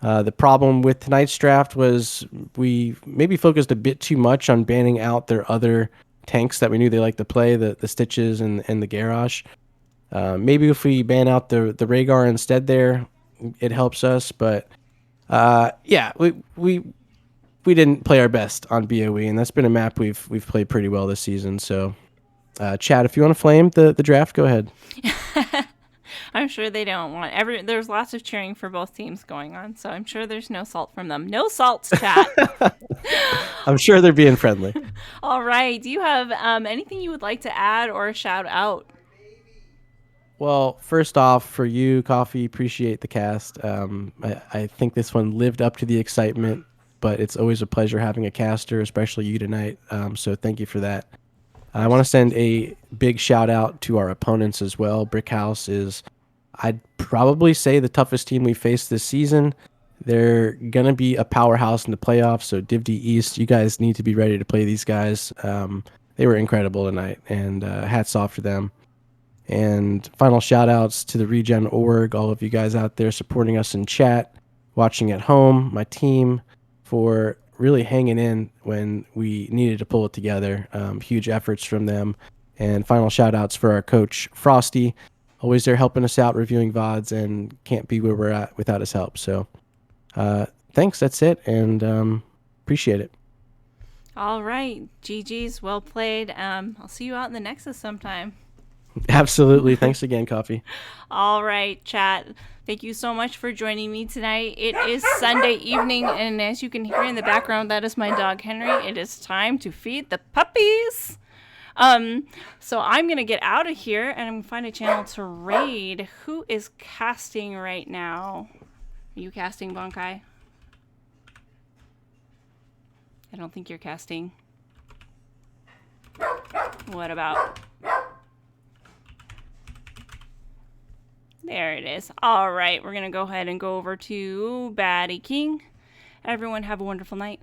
The problem with tonight's draft was we maybe focused a bit too much on banning out their other tanks that we knew they liked to play, the Stitches and the Garrosh. Maybe if we ban out the Rhaegar instead there, it helps us. But yeah, we didn't play our best on BOE, and that's been a map we've played pretty well this season. So, Chad, if you want to flame the draft, go ahead. I'm sure they don't want there's lots of cheering for both teams going on, so I'm sure there's no salt from them. No salts, chat. I'm sure they're being friendly. All right. Do you have anything you would like to add or shout out? Well, first off, for you, Coffee, appreciate the cast. I think this one lived up to the excitement, but it's always a pleasure having a caster, especially you tonight. So thank you for that. I want to send a big shout out to our opponents as well. Brickhouse is, I'd probably say, the toughest team we faced this season. They're going to be a powerhouse in the playoffs, so Div D East, you guys need to be ready to play these guys. They were incredible tonight, and hats off to them. And final shout outs to the ReGen org, all of you guys out there supporting us in chat, watching at home, my team, for really hanging in when we needed to pull it together. Huge efforts from them. And final shout outs for our coach, Frosty, always there helping us out, reviewing VODs, and can't be where we're at without his help. So thanks, that's it, and appreciate it. All right, GG's, well played. I'll see you out in the Nexus sometime. Absolutely. Thanks again, Coffee. All right, chat. Thank you so much for joining me tonight. It is Sunday evening, and as you can hear in the background, that is my dog, Henry. It is time to feed the puppies. So I'm going to get out of here, and I'm going to find a channel to raid. Who is casting right now? Are you casting, Bonkai? I don't think you're casting. What about? There it is. All right, we're going to go ahead and go over to Baddie King. Everyone have a wonderful night.